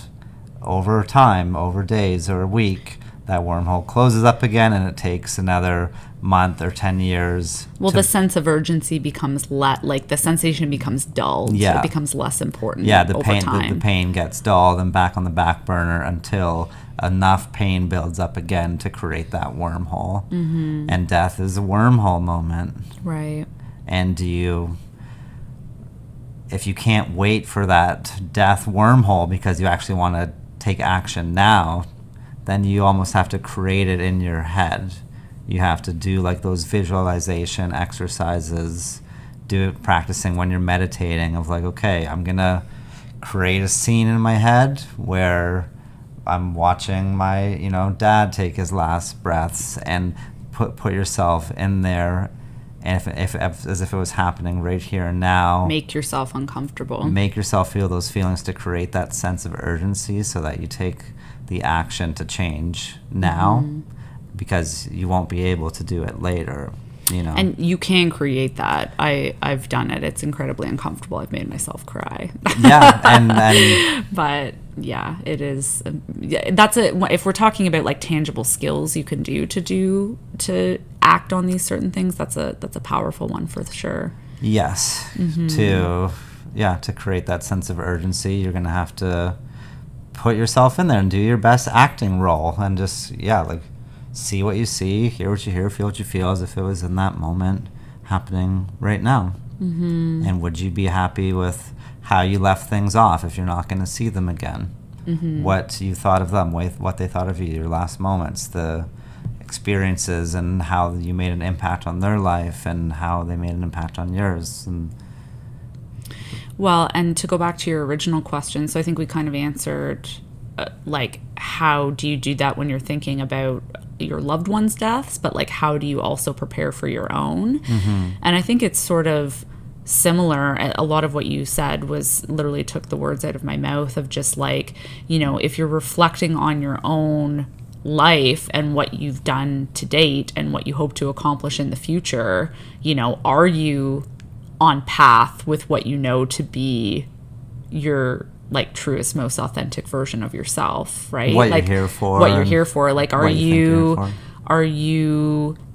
over time, over days or a week, that wormhole closes up again, and it takes another month or 10 years. Well, the sense of urgency becomes like the sensation becomes dulled. Yeah. It becomes less important. Yeah, the over pain, time. the pain gets dulled and back on the back burner until enough pain builds up again to create that wormhole. And death is a wormhole moment. Right. And if you can't wait for that death wormhole because you actually want to take action now, then you almost have to create it in your head. You have to do like those visualization exercises, practicing when you're meditating of like, okay, I'm gonna create a scene in my head where I'm watching my dad take his last breaths, and put yourself in there, and if as if it was happening right here and now. Make yourself uncomfortable. Make yourself feel those feelings to create that sense of urgency so that you take the action to change now, because you won't be able to do it later. And you can create that. I've done it. It's incredibly uncomfortable. I've made myself cry. Yeah, and but yeah, it is. That's if we're talking about like tangible skills you can do to act on these certain things, that's a powerful one for sure. Yes, to create that sense of urgency, you're gonna have to put yourself in there and do your best acting role, and just see what you see, hear what you hear, feel what you feel, as if it was in that moment happening right now. And would you be happy with how you left things off if you're not going to see them again? What you thought of them, what they thought of you, your last moments, the experiences, and how you made an impact on their life and how they made an impact on yours. Well, and to go back to your original question, so I think we kind of answered like, how do you do that when you're thinking about your loved ones' deaths, but like, how do you also prepare for your own? And I think it's sort of similar. A lot of what you said was literally took the words out of my mouth of just like, if you're reflecting on your own life and what you've done to date and what you hope to accomplish in the future, are you on path with what you know to be your like truest, most authentic version of yourself, right? What like, you're here for. What you're here for. Like, are you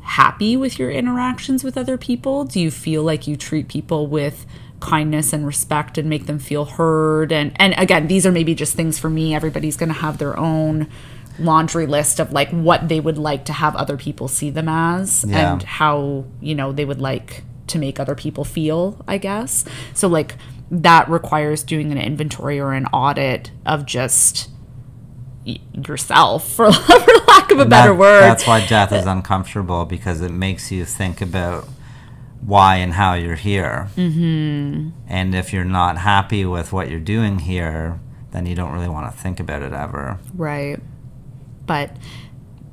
happy with your interactions with other people? Do you feel like you treat people with kindness and respect and make them feel heard? And again, these are maybe just things for me. Everybody's going to have their own laundry list of like what they would like to have other people see them as, and how, they would like to make other people feel, I guess. So like, that requires doing an inventory or an audit of just yourself, for lack of a better word. That's why death is uncomfortable, because it makes you think about why and how you're here. And if you're not happy with what you're doing here, then you don't really want to think about it ever. Right. But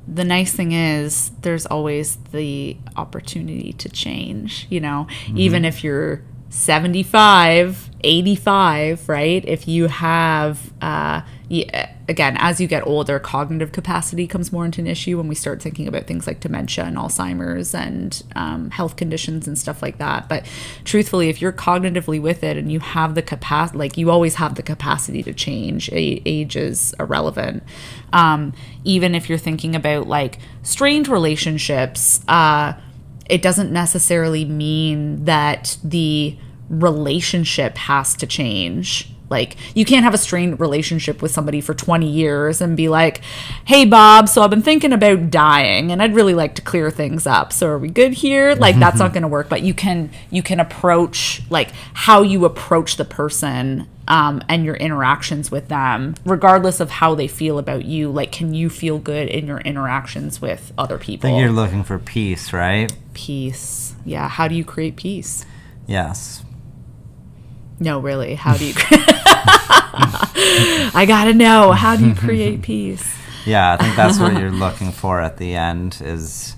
the nice thing is there's always the opportunity to change, even if you're 75, 85, right? If you have, again, as you get older, cognitive capacity comes more into an issue when we start thinking about things like dementia and Alzheimer's and health conditions and stuff like that. But truthfully, if you're cognitively with it and you have the capacity, like you always have the capacity to change, age is irrelevant. Even if you're thinking about like strained relationships, it doesn't necessarily mean that the relationship has to change. Like, you can't have a strained relationship with somebody for 20 years and be like, hey, Bob, so I've been thinking about dying and I'd really like to clear things up. So are we good here? Like, that's not going to work. But you can approach, like, how you approach the person and your interactions with them, regardless of how they feel about you. Like, can you feel good in your interactions with other people? I think you're looking for peace, right? Peace. Yeah. How do you create peace? Yes. No, really. How do you I gotta know. How do you create peace? Yeah, I think that's what you're looking for at the end, is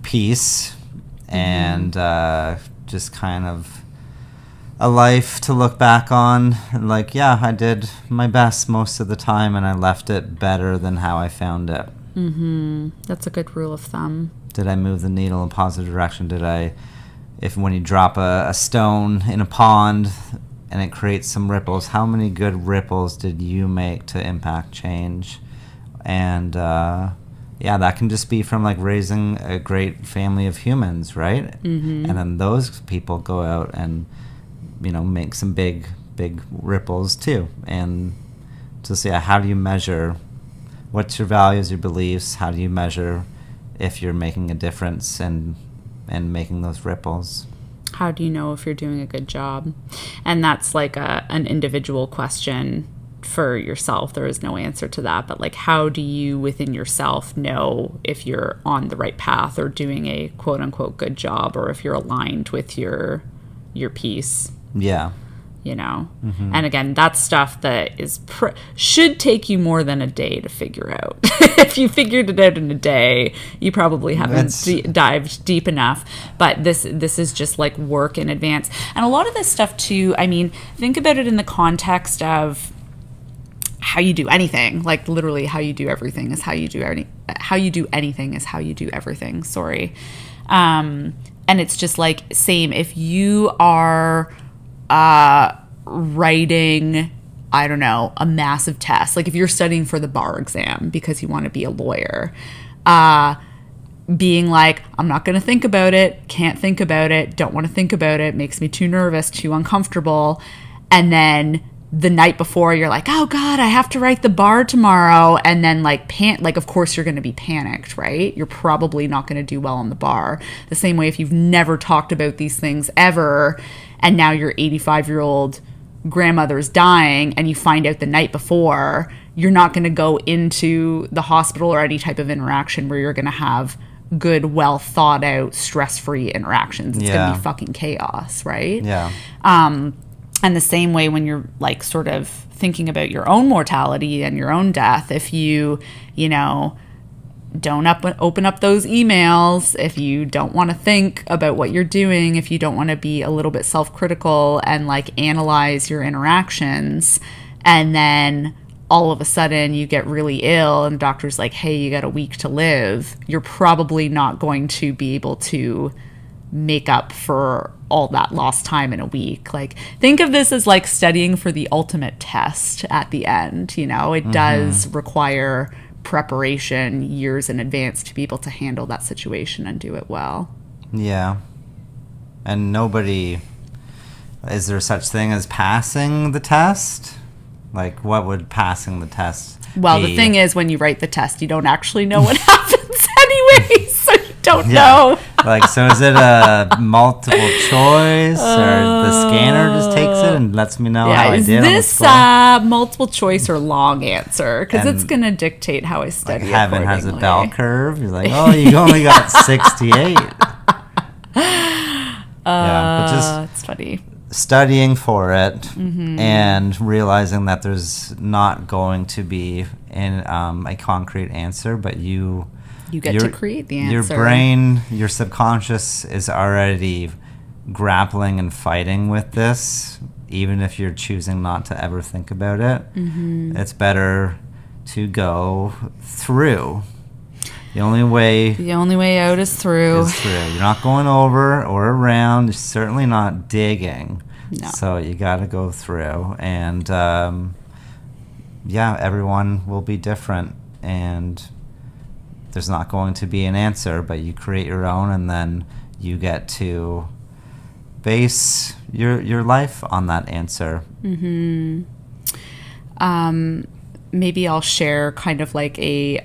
peace and just kind of a life to look back on. Like, yeah, I did my best most of the time and I left it better than how I found it. That's a good rule of thumb. Did I move the needle in a positive direction? Did I if when you drop a stone in a pond and it creates some ripples, how many good ripples did you make to impact change? And yeah, that can just be from like raising a great family of humans, right? And then those people go out and, you know, make some big ripples too. And just, yeah, how do you measure what's your values, your beliefs? How do you measure if you're making a difference and making those ripples? How do you know if you're doing a good job? And that's like an individual question for yourself. There is no answer to that, but like, how do you within yourself know if you're on the right path or doing a quote unquote good job, or if you're aligned with your piece? Yeah. You know? And again, that's stuff that is should take you more than a day to figure out. If you figured it out in a day, you probably haven't dived deep enough. But this is just like work in advance. And a lot of this stuff too, I mean, think about it in the context of how you do anything. Like literally how you do everything is how you do anything is how you do everything. Sorry. And it's just like same if you are writing, I don't know, a massive test. Like if you're studying for the bar exam because you want to be a lawyer, being like, I'm not going to think about it, can't think about it, don't want to think about it, makes me too nervous, too uncomfortable. And then the night before you're like, oh God, I have to write the bar tomorrow. And then like, of course you're going to be panicked, right? You're probably not going to do well on the bar. The same way if you've never talked about these things ever, and now your 85-year-old grandmother's dying and you find out the night before, you're not going to go into the hospital or any type of interaction where you're going to have good, well thought out, stress-free interactions. It's going to be fucking chaos, right? Yeah. And the same way when you're like sort of thinking about your own mortality and your own death, if you know, don't open up those emails, if you don't want to think about what you're doing, if you don't want to be a little bit self-critical and like analyze your interactions, and then all of a sudden you get really ill and the doctor's like, hey, you got a week to live, you're probably not going to be able to make up for all that lost time in a week. Like think of this as like studying for the ultimate test at the end. You know, it does require preparation years in advance to be able to handle that situation and do it well. Yeah. And is there such thing as passing the test? Like what would passing the test Well, be? the thing is when you write the test, you don't actually know what happens anyway, so you don't know. Like, so is it a multiple choice, or the scanner just takes it and lets me know how I did? Is this multiple choice or long answer? Because it's going to dictate how I study. Like heaven has a bell curve. You're like, oh, you only got 68. But just it's funny. Studying for it and realizing that there's not going to be a concrete answer, but you get to create the answer. Your brain, your subconscious is already grappling and fighting with this, even if you're choosing not to ever think about it. It's better to go through. The only way out is through. You're not going over or around. You're certainly not digging. No. So you got to go through. And everyone will be different. And there's not going to be an answer, but you create your own, and then you get to base your life on that answer. Maybe I'll share kind of like a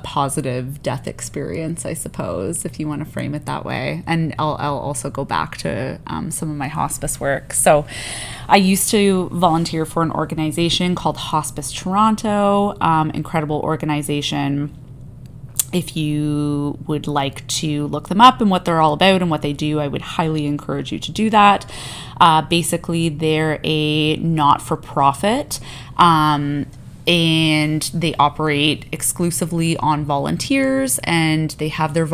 positive death experience, I suppose, if you want to frame it that way. And I'll also go back to some of my hospice work. So I used to volunteer for an organization called Hospice Toronto, incredible organization. If you would like to look them up and what they're all about and what they do, I would highly encourage you to do that. Basically, they're a not-for-profit, and they operate exclusively on volunteers, and they have their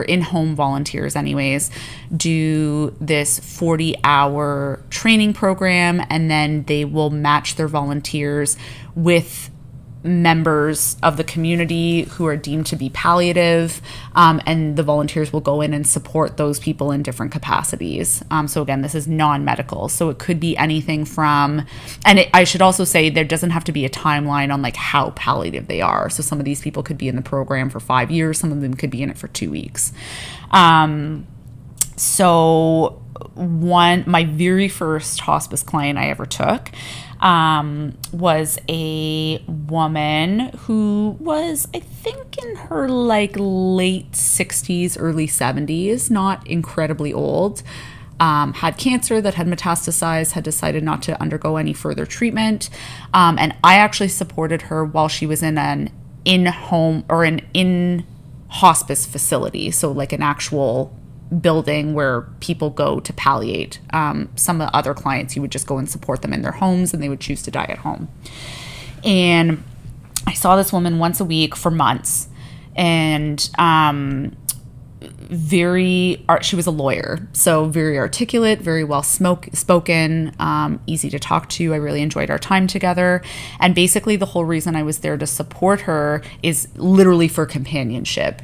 in-home volunteers anyways, do this 40-hour training program, and then they will match their volunteers with members of the community who are deemed to be palliative, and the volunteers will go in and support those people in different capacities. So again, this is non-medical, so it could be anything from, and I should also say there doesn't have to be a timeline on like how palliative they are. So some of these people could be in the program for 5 years, some of them could be in it for 2 weeks. So my very first hospice client I ever took was a woman who was, I think, in her like late 60s, early 70s, not incredibly old, had cancer that had metastasized, had decided not to undergo any further treatment. And I actually supported her while she was in an in-home or an in-hospice facility. So like an actual building where people go to palliate. Some of the other clients, you would just go and support them in their homes, and they would choose to die at home. And I saw this woman once a week for months, and she was a lawyer, so very articulate, very well spoken, easy to talk to. I really enjoyed our time together. And basically the whole reason I was there to support her is literally for companionship.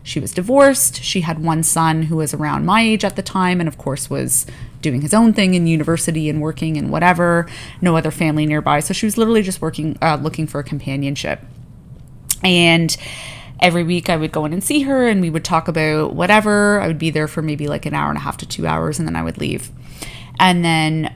She was divorced. She had one son who was around my age at the time, and of course was doing his own thing in university and working and whatever, no other family nearby. So she was literally just looking for companionship. And every week I would go in and see her, and we would talk about whatever. I would be there for maybe like an hour and a half to 2 hours, and then I would leave. And then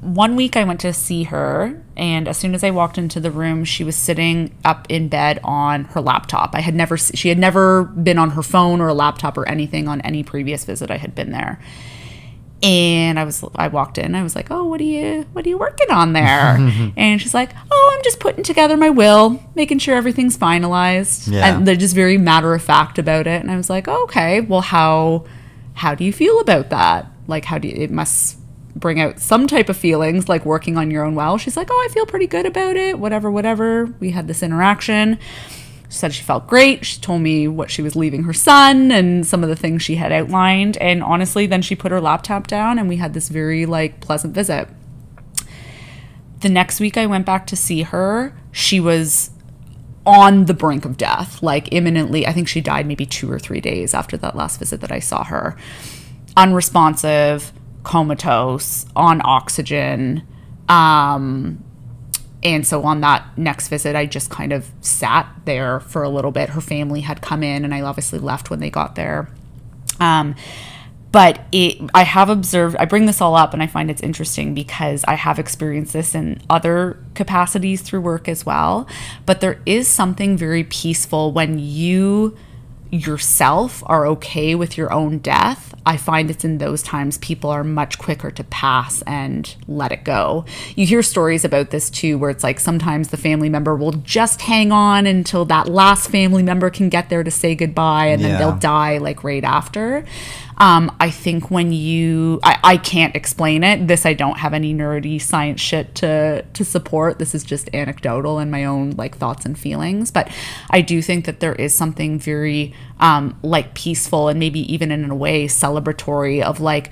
one week I went to see her, and as soon as I walked into the room, she was sitting up in bed on her laptop. She had never been on her phone or a laptop or anything on any previous visit I had been there. And I walked in, I was like, oh, what are you working on there? And she's like, oh, I'm just putting together my will, making sure everything's finalized. Yeah. And they're just very matter of fact about it. And I was like, oh, okay, well, how do you feel about that? Like, it must bring out some type of feelings, like working on your own will. She's like, oh, I feel pretty good about it, whatever. We had this interaction. She said she felt great. She told me what she was leaving her son and some of the things she had outlined. And honestly, then she put her laptop down, and we had this very like pleasant visit. The next week I went back to see her. She was on the brink of death, like imminently. I think she died maybe 2 or 3 days after that last visit that I saw her. Unresponsive, comatose, on oxygen. And so on that next visit, I just kind of sat there for a little bit. Her family had come in, and I obviously left when they got there. But I have observed, I bring this all up, and I find it's interesting because I have experienced this in other capacities through work as well. But there is something very peaceful when you yourself are okay with your own death. I find it's in those times people are much quicker to pass and let it go. You hear stories about this too, where it's like sometimes the family member will just hang on until that last family member can get there to say goodbye, and then they'll die like right after. I think when I can't explain it. This, I don't have any nerdy science shit to support. This is just anecdotal and my own like thoughts and feelings. But I do think that there is something very like peaceful and maybe even in a way celebratory of like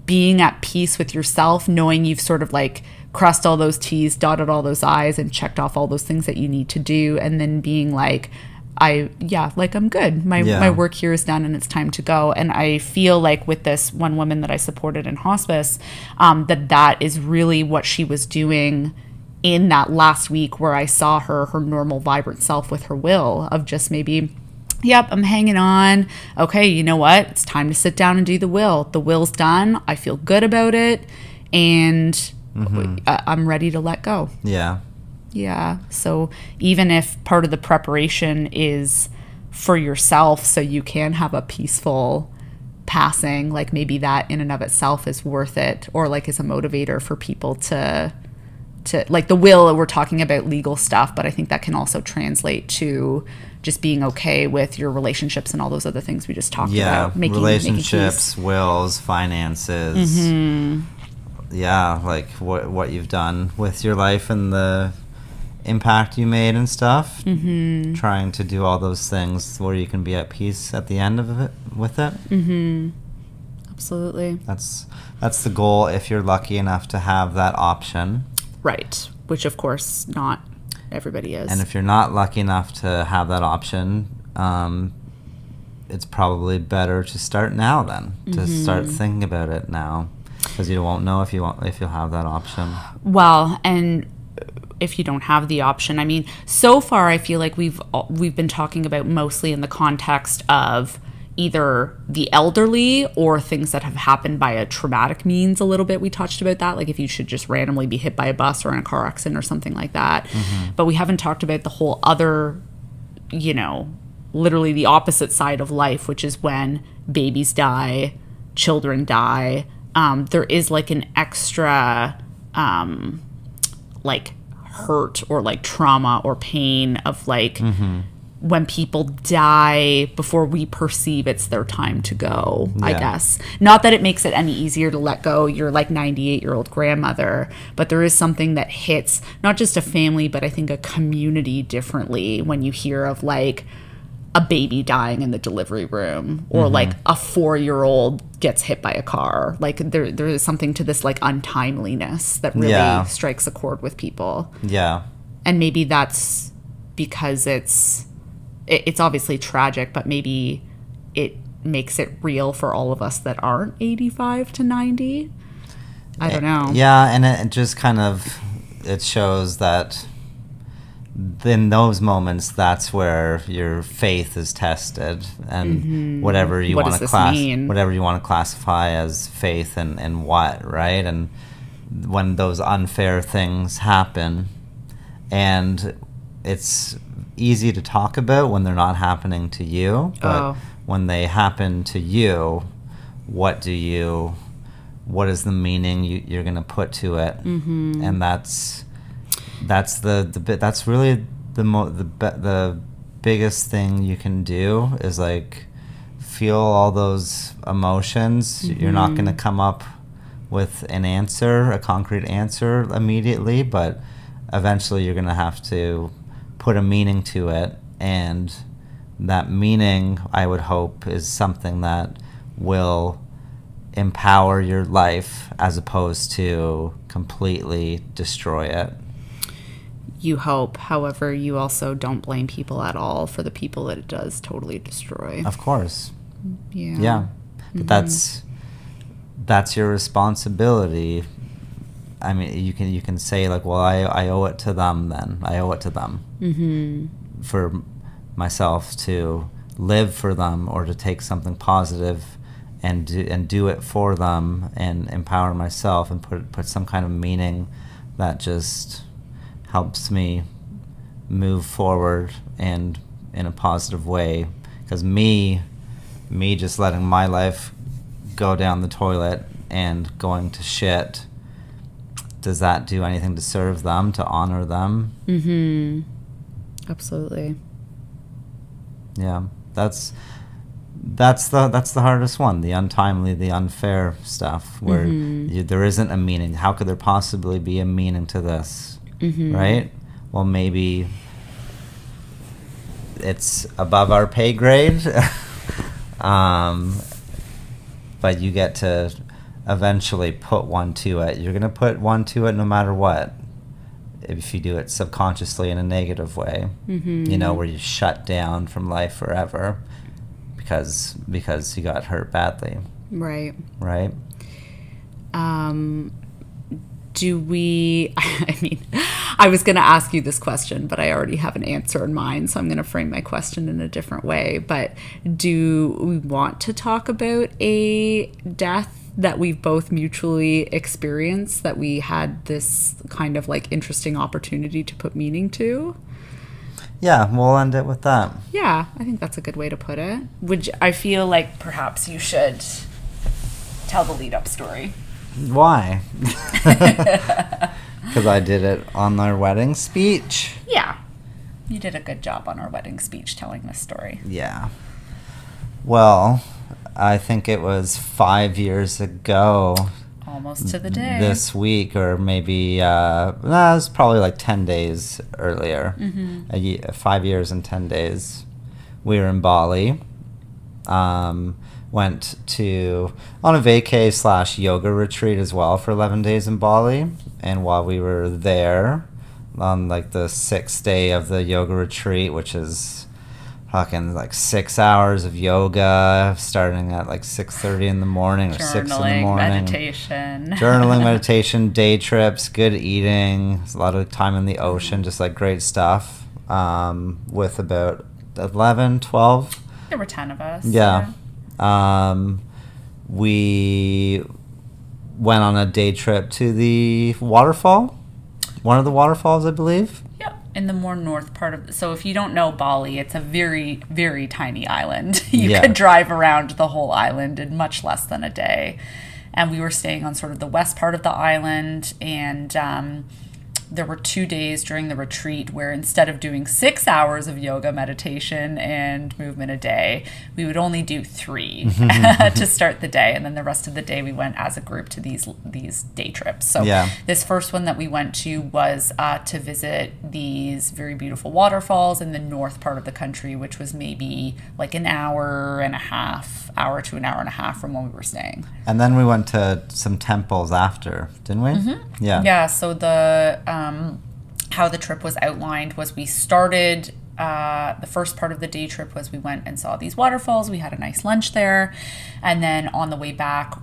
being at peace with yourself, knowing you've sort of like crossed all those T's, dotted all those I's, and checked off all those things that you need to do, and then being like, I'm good. My work here is done and it's time to go. And I feel like with this one woman that I supported in hospice, that is really what she was doing in that last week where I saw her normal, vibrant self with her will of just maybe, yep, I'm hanging on. Okay, you know what? It's time to sit down and do the will. The will's done. I feel good about it. And I'm ready to let go. Yeah. Yeah. So even if part of the preparation is for yourself so you can have a peaceful passing, like maybe that in and of itself is worth it, or like is a motivator for people to like the will, we're talking about legal stuff, but I think that can also translate to just being okay with your relationships and all those other things we just talked about. Relationships, wills, finances. Yeah, like what you've done with your life and the impact you made and stuff. Trying to do all those things where you can be at peace at the end of it with it. Absolutely. That's the goal if you're lucky enough to have that option. Right. which of course not everybody is. And if you're not lucky enough to have that option, it's probably better to start now then, to start thinking about it now, because you won't know if you'll have that option. Well, and if you don't have the option, I mean, so far I feel like we've been talking about mostly in the context of either the elderly or things that have happened by a traumatic means. A little bit we touched about that, like if you should just randomly be hit by a bus or in a car accident or something like that. But we haven't talked about the whole other, you know, literally the opposite side of life, which is when babies die, children die. There is like an extra like hurt or like trauma or pain of like when people die before we perceive it's their time to go, I guess. Not that it makes it any easier to let go your like 98-year-old grandmother, but there is something that hits not just a family, but I think a community differently when you hear of like a baby dying in the delivery room or like a 4-year-old gets hit by a car. Like there is something to this like untimeliness that really strikes a chord with people. Yeah. And maybe that's because it's obviously tragic, but maybe it makes it real for all of us that aren't 85 to 90. I don't know. Yeah, and it just kind of, it shows that in those moments, that's where your faith is tested, and whatever you want to classify as faith and what, right? And when those unfair things happen, and it's easy to talk about when they're not happening to you, but when they happen to you, what is the meaning you're going to put to it? And that's really the biggest thing you can do is like feel all those emotions. You're not going to come up with a concrete answer immediately, but eventually you're going to have to put a meaning to it, and that meaning, I would hope, is something that will empower your life as opposed to completely destroy it. You hope. However, you also don't blame people at all for the people that it does totally destroy. Of course. Yeah. But that's your responsibility. I mean, you can say like, well, I owe it to them then. I owe it to them. For myself to live for them, or to take something positive and do it for them and empower myself and put some kind of meaning that just helps me move forward and in a positive way. Because me just letting my life go down the toilet and going to shit, does that do anything to serve them, to honor them? Absolutely. Yeah, that's the hardest one, the untimely, the unfair stuff, where there isn't a meaning. How could there possibly be a meaning to this? Right? Well, maybe it's above our pay grade, but you get to eventually put one to it. You're going to put one to it no matter what. If you do it subconsciously in a negative way, you know, where you shut down from life forever because you got hurt badly. Right. Do we, I mean, I was going to ask you this question, but I already have an answer in mind, so I'm going to frame my question in a different way. But do we want to talk about a death that we've both mutually experienced, that we had this kind of like interesting opportunity to put meaning to? Yeah, we'll end it with that. Yeah, I think that's a good way to put it. I feel like perhaps you should tell the lead-up story. Why? Because I did it on our wedding speech. Yeah, you did a good job on our wedding speech telling this story. Yeah. Well, I think it was 5 years ago. Almost to the day. This week, or maybe, it was probably like 10 days earlier. 5 years and 10 days. We were in Bali. Went on a vacay / yoga retreat as well for 11 days in Bali. And while we were there, on like the 6th day of the yoga retreat, which is fucking like 6 hours of yoga starting at like 6:30 in the morning or 6 in the morning. Journaling, meditation, day trips, good eating, a lot of time in the ocean, just like great stuff. With about 11, 12. There were 10 of us. Yeah. We went on a day trip to the waterfall. One of the waterfalls, I believe. Yep, in the more north part of... So if you don't know Bali, it's a very, very tiny island. You could drive around the whole island in much less than a day. And we were staying on sort of the west part of the island, and there were 2 days during the retreat where instead of doing 6 hours of yoga, meditation, and movement a day, we would only do 3 to start the day. And then the rest of the day we went as a group to these day trips. So this first one that we went to was to visit these very beautiful waterfalls in the north part of the country, which was maybe like an hour to an hour and a half from where we were staying. And then we went to some temples after, didn't we? Yeah, so the how the trip was outlined was we started, the first part of the day trip was we went and saw these waterfalls. We had a nice lunch there. And then on the way back,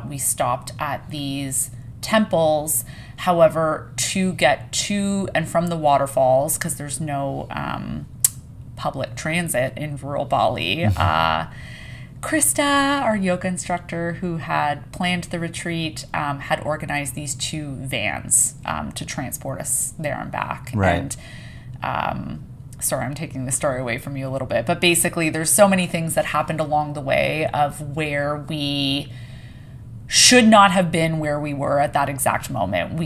we stopped at these temples. However, to get to and from the waterfalls, because there's no public transit in rural Bali, Krista, our yoga instructor who had planned the retreat, had organized these 2 vans to transport us there and back. Right. And sorry, I'm taking the story away from you a little bit, but basically there's so many things that happened along the way of where we should not have been where we were at that exact moment.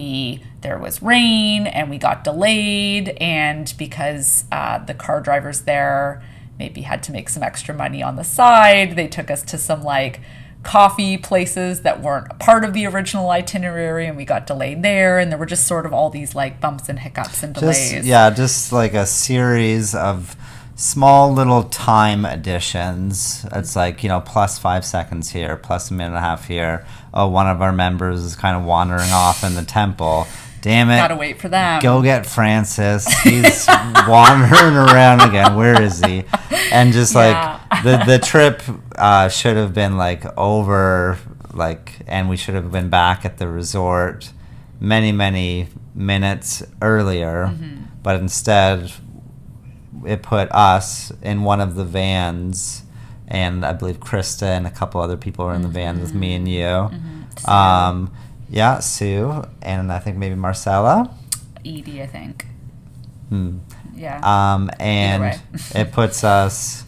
There was rain and we got delayed, and because the car drivers there maybe had to make some extra money on the side, they took us to some like coffee places that weren't part of the original itinerary, and we got delayed there, and there were just sort of all these like bumps and hiccups and delays. Just like a series of small little time additions. It's like, plus 5 seconds here, plus a minute and a half here. Oh, one of our members is kind of wandering off in the temple. Damn it. Gotta wait for them. Go get Francis. He's wandering around again. Where is he? And just like the trip should have been like over, like, and we should have been back at the resort many, many minutes earlier. But instead, it put us in one of the vans, and I believe Krista and a couple other people were in the van with me and you. Sue, and I think maybe Marcella. Edie, I think. Yeah. And it puts us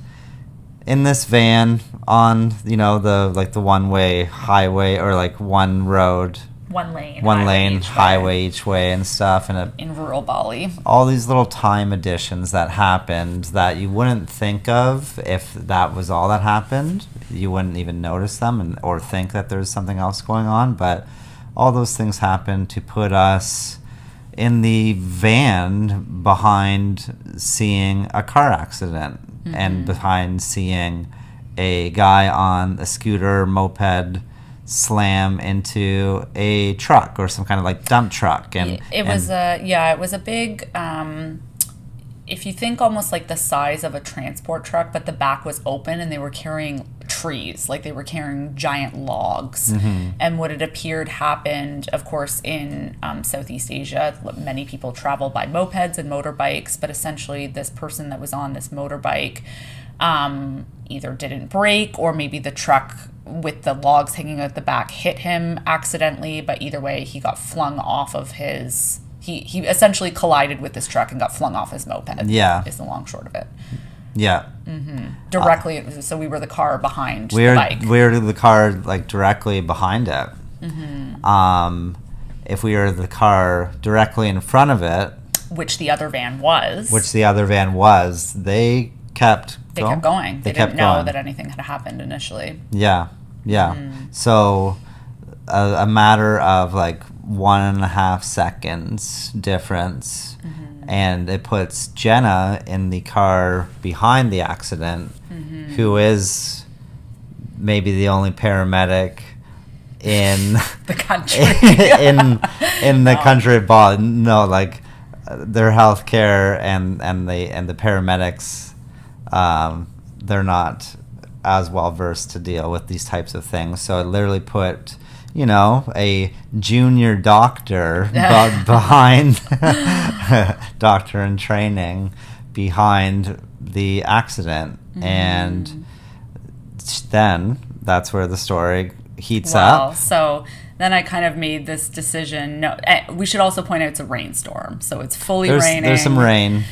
in this van on, the one-way highway, or like one road. One lane highway each way and stuff. And in rural Bali. All these little time additions that happened that you wouldn't think of if that was all that happened. You wouldn't even notice them or think that there's something else going on, but all those things happened to put us in the van behind seeing a car accident and behind seeing a guy on a scooter moped slam into a truck or some kind of like dump truck. And it was a big, if you think almost like the size of a transport truck, but the back was open and they were carrying trees, like they were carrying giant logs. And what it appeared happened, of course, in Southeast Asia, many people travel by mopeds and motorbikes, but essentially this person that was on this motorbike either didn't brake, or maybe the truck with the logs hanging out the back hit him accidentally, but either way he got flung off of his... He essentially collided with this truck and got flung off his moped. Yeah. Is the long short of it. Yeah. Directly, so we were the car behind the bike. We were the car, like, directly behind it. If we were the car directly in front of it... Which the other van was. They kept going. They didn't know that anything had happened initially. Yeah. So a matter of like 1.5 seconds difference, and it puts Jenna in the car behind the accident, who is maybe the only paramedic in the country in the country of Bali. No, like their healthcare and the paramedics, they're not as well versed to deal with these types of things. So it literally put, you know, a junior doctor behind doctor in training behind the accident. And then that's where the story heats up. So then I kind of made this decision. No, we should also point out it's a rainstorm, so it's fully raining. There's some rain.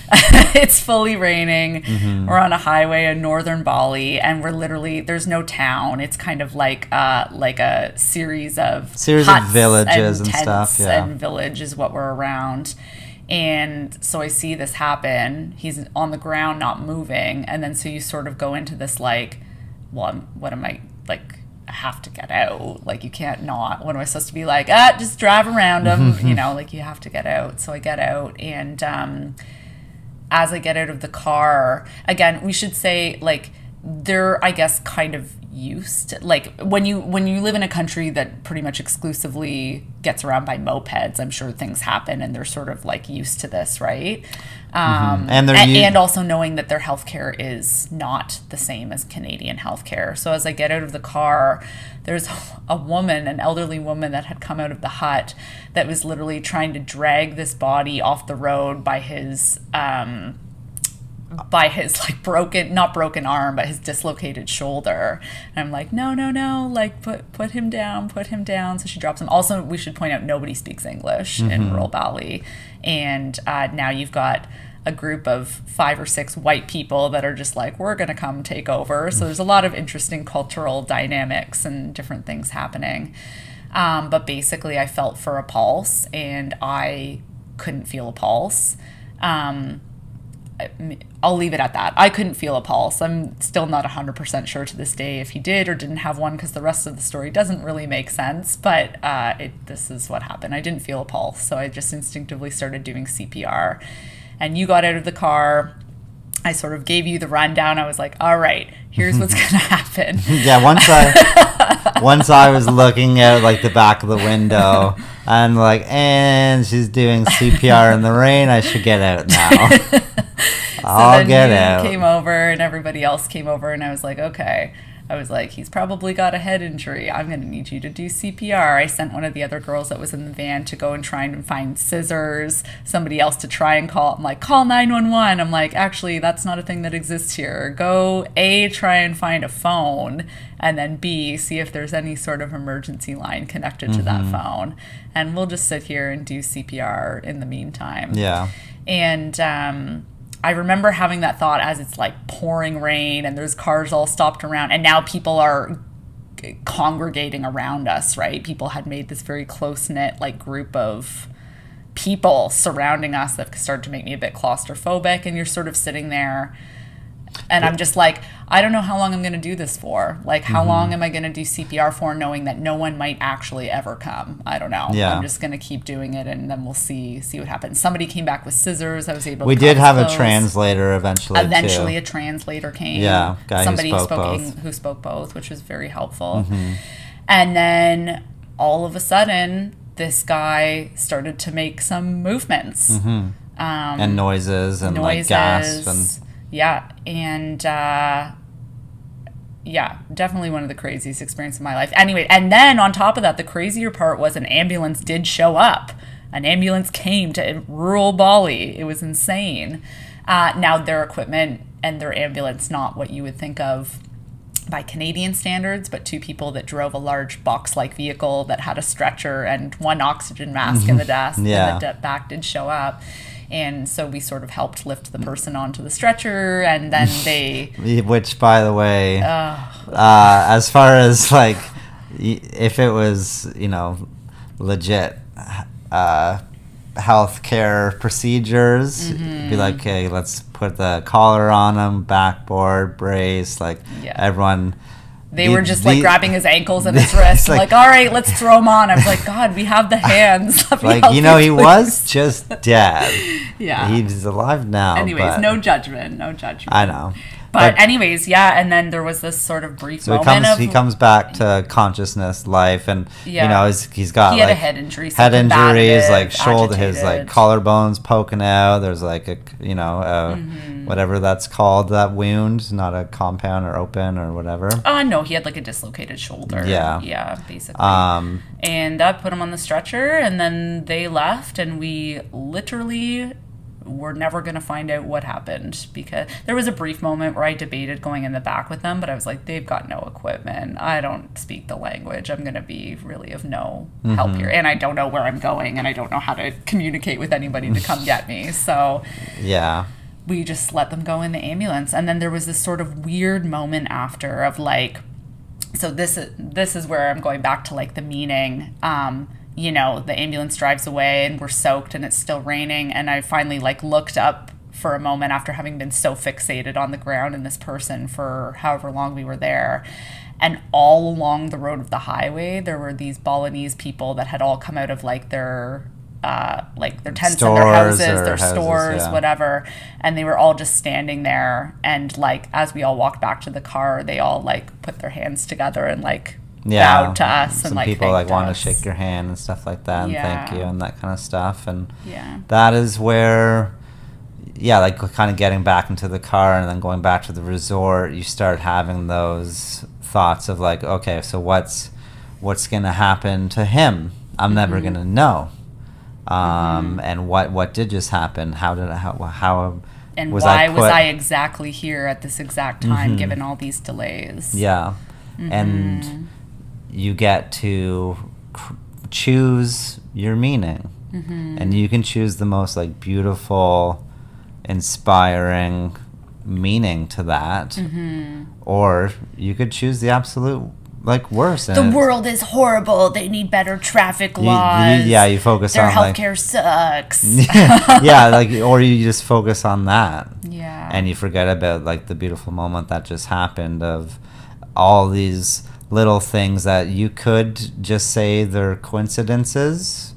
It's fully raining. We're on a highway in northern Bali, and we're literally, there's no town. It's kind of like a series of villages and stuff. Yeah, and village is what we're around. And so I see this happen. He's on the ground, not moving, and then so you sort of go into this like, well, what am I like? I have to get out. Like, you can't not. What am I supposed to be like? Just drive around him. You know, like, you have to get out. So I get out, and as I get out of the car, again, we should say, like, they're, I guess, kind of used to, like, when you live in a country that pretty much exclusively gets around by mopeds, I'm sure things happen, and they're sort of like used to this, right? And also knowing that their healthcare is not the same as Canadian healthcare. So as I get out of the car, there's a woman, an elderly woman that had come out of the hut that was literally trying to drag this body off the road by his like not broken arm, but his dislocated shoulder. And I'm like, no, like put him down. So she drops him. Also, we should point out nobody speaks English in rural Bali. And now you've got a group of 5 or 6 white people that are just like, we're going to come take over. So there's a lot of interesting cultural dynamics and different things happening. But basically I felt for a pulse, and I couldn't feel a pulse. I'll leave it at that. I couldn't feel a pulse. I'm still not 100% sure to this day if he did or didn't have one, because the rest of the story doesn't really make sense. But this is what happened. I didn't feel a pulse, so I just instinctively started doing CPR. And you got out of the car. I sort of gave you the rundown. I was like, all right, here's what's going to happen. Yeah, once I was looking out like the back of the window and like, and she's doing CPR in the rain, I should get out now. I'll get out. Came over, and everybody else came over, and I was like, okay. I was like, he's probably got a head injury. I'm going to need you to do CPR. I sent one of the other girls that was in the van to go and try and find scissors, somebody else to try and call. I'm like, call 911. I'm like, actually, that's not a thing that exists here. Go, A, try and find a phone, and then B, see if there's any sort of emergency line connected to that phone. And we'll just sit here and do CPR in the meantime. Yeah. And I remember having that thought as it's like pouring rain and there's cars all stopped around, and now people are congregating around us, right? People had made this very close-knit like group of people surrounding us that started to make me a bit claustrophobic, and you're sort of sitting there, and I'm just like, I don't know how long I'm going to do this for. Like, how long am I going to do CPR for, knowing that no one might actually ever come? I don't know. Yeah. I'm just going to keep doing it, and then we'll see what happens. Somebody came back with scissors. I was able to We did have a translator eventually, Eventually, a translator came. Yeah, somebody who spoke both, which was very helpful. And then all of a sudden, this guy started to make some movements. And noises and like gasps and... Yeah, and yeah, definitely one of the craziest experiences of my life. Anyway, and then on top of that, the crazier part was an ambulance did show up. An ambulance came to rural Bali. It was insane. Now, their equipment and their ambulance, not what you would think of by Canadian standards, but 2 people that drove a large box-like vehicle that had a stretcher and 1 oxygen mask in the desk. Yeah. And the back did show up. And so we sort of helped lift the person onto the stretcher, and then they... Which, by the way, as far as, like, if it was, you know, legit healthcare procedures, be like, okay, let's put the collar on him, backboard, brace, like, everyone... They were just like grabbing his ankles and his wrists, like, all right, let's throw him on. I was like, God, we have the hands. Like, you know, he was just dead. Yeah. He's alive now. Anyways, no judgment. I know. But anyways, yeah, and then there was this sort of brief moment he comes back to consciousness, life, and Yeah. you know he had a head injury, head injuries, like shoulder, agitated. his like collarbones poking out. There's like a whatever that's called, that wound, not a compound or open or whatever. No, he had like a dislocated shoulder. Yeah, basically. And I put him on the stretcher, and then they left, and we literally were never going to find out what happened, because there was a brief moment where I debated going in the back with them, but I was like, they've got no equipment. I don't speak the language. I'm going to be really of no help here. And I don't know where I'm going, and I don't know how to communicate with anybody to come get me. So yeah, we just let them go in the ambulance. And then there was this sort of weird moment after of like, so this is where I'm going back to like the meaning. You know, the ambulance drives away and we're soaked and it's still raining, and I finally like looked up for a moment after having been so fixated on the ground and this person for however long we were there. And all along the road of the highway there were these Balinese people that had all come out of like their tents Stores and their houses, their stores, yeah. whatever, and they were all just standing there, and like as we all walked back to the car, they all like put their hands together and like bowed to us. Some and like people like want to us. shake your hand and stuff like that, and thank you and that kind of stuff. And that is where like kind of getting back into the car and then going back to the resort, you start having those thoughts of like, okay, so what's gonna happen to him? I'm never gonna know. And what did just happen? How and was why I was I exactly here at this exact time, given all these delays? And you get to choose your meaning, and you can choose the most like beautiful, inspiring meaning to that, or you could choose the absolute like worse. The world is horrible. They need better traffic laws. You focus their on healthcare sucks. Or you just focus on that. And you forget about like the beautiful moment that just happened of all these little things that you could just say they're coincidences,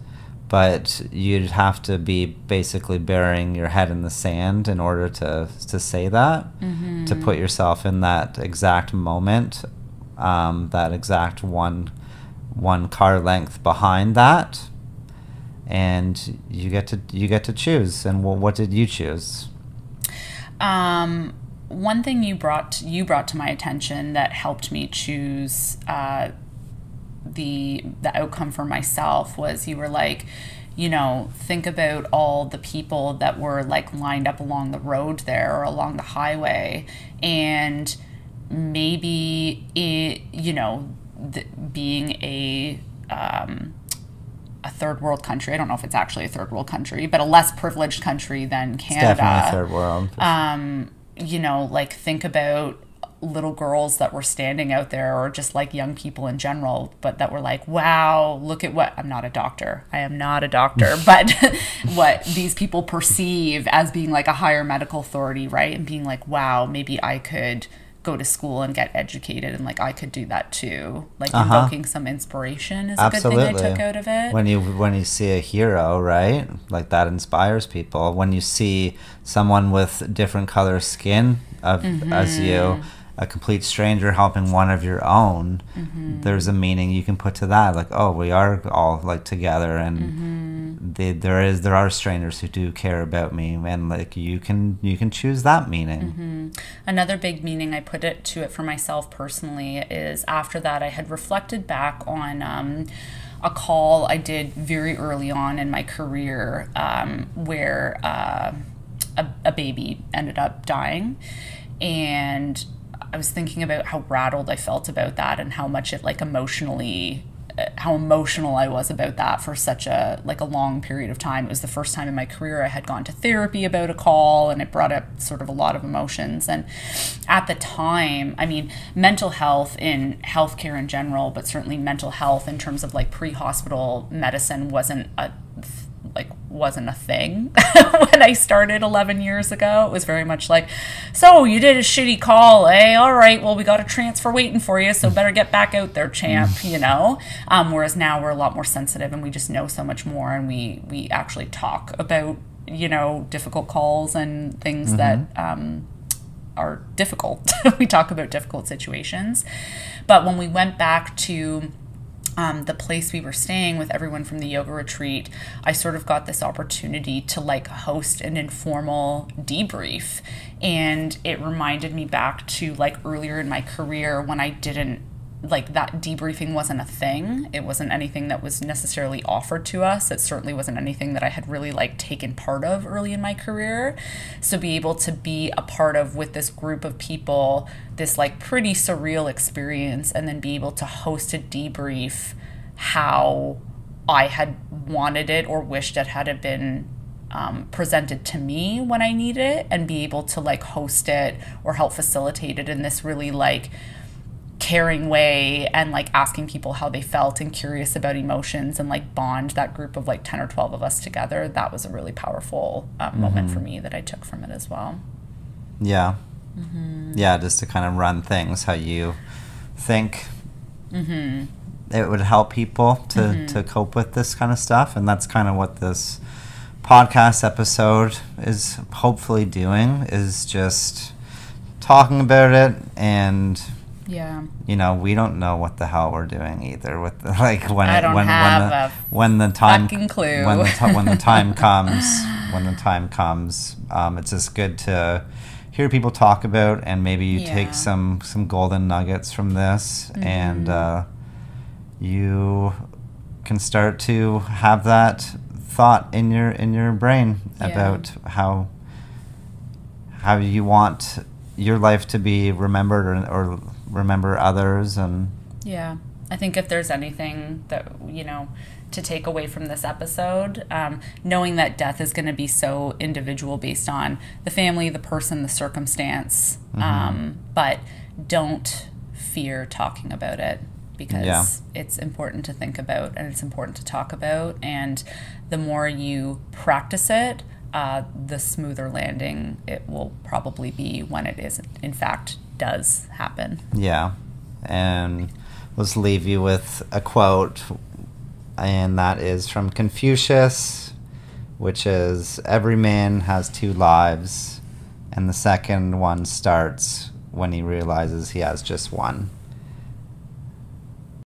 but you'd have to be basically burying your head in the sand in order to say that, to put yourself in that exact moment, that exact one car length behind that, and you get to choose. And what did you choose? One thing you brought to my attention that helped me choose the outcome for myself was, you were like, you know, think about all the people that were like lined up along the road there or along the highway, and maybe being a third world country, I don't know if it's actually a third world country, but a less privileged country than Canada. It's definitely a third world. You know, like think about little girls that were standing out there, or just like young people in general, but that were like, wow, look at what, I am not a doctor, but what these people perceive as being like a higher medical authority, right? And being like, wow, maybe I could go to school and get educated, and like I could do that too. Like invoking some inspiration is a good thing I took out of it. When you see a hero, right, like that inspires people. When you see someone with different color skin as you, a complete stranger helping one of your own, there's a meaning you can put to that. Like, oh, we are all like together, and there are strangers who do care about me, and like you can choose that meaning. Another big meaning I put to it for myself personally is, after that I had reflected back on a call I did very early on in my career, where a baby ended up dying, and I was thinking about how rattled I felt about that, and how much it like how emotional I was about that for such a long period of time. It was the first time in my career I had gone to therapy about a call, and it brought up sort of a lot of emotions. And at the time, I mean, mental health in healthcare in general, but certainly mental health in terms of like pre-hospital medicine wasn't a thing when I started 11 years ago. It was very much like, so you did a shitty call, eh? All right, well, we got a transfer waiting for you, so better get back out there, champ, you know? Whereas now we're a lot more sensitive, and we just know so much more, and we actually talk about, you know, difficult calls and things that are difficult. We talk about difficult situations. But when we went back to the place we were staying with everyone from the yoga retreat, I sort of got this opportunity to like host an informal debrief. And it reminded me back to like earlier in my career when I didn't, like, that debriefing wasn't a thing. It wasn't anything that was necessarily offered to us. It certainly wasn't anything that I had really like taken part of early in my career. So be able to be a part of with this group of people, this like pretty surreal experience, and then be able to host a debrief how I had wanted it or wished it had been presented to me when I needed it, and be able to like host it or help facilitate it in this really like caring way, and like asking people how they felt and curious about emotions, and like bond that group of like 10 or 12 of us together. That was a really powerful moment for me that I took from it as well. Yeah. Yeah, just to kind of run things how you think it would help people to cope with this kind of stuff. And that's kind of what this podcast episode is hopefully doing, is just talking about it. And you know, we don't know what the hell we're doing either with the, like when I don't have a when the time fucking clue. when the time comes, it's just good to hear people talk about, and maybe you take some golden nuggets from this, and you can start to have that thought in your brain about how you want your life to be remembered, or remember others. And I think if there's anything that, you know, to take away from this episode, knowing that death is going to be so individual based on the family, the person, the circumstance, but don't fear talking about it, because it's important to think about, and it's important to talk about, and the more you practice it, the smoother landing it will probably be when it is, in fact, does happen. Yeah. And let's leave you with a quote, and that is from Confucius, which is, "Every man has two lives, and the second one starts when he realizes he has just one."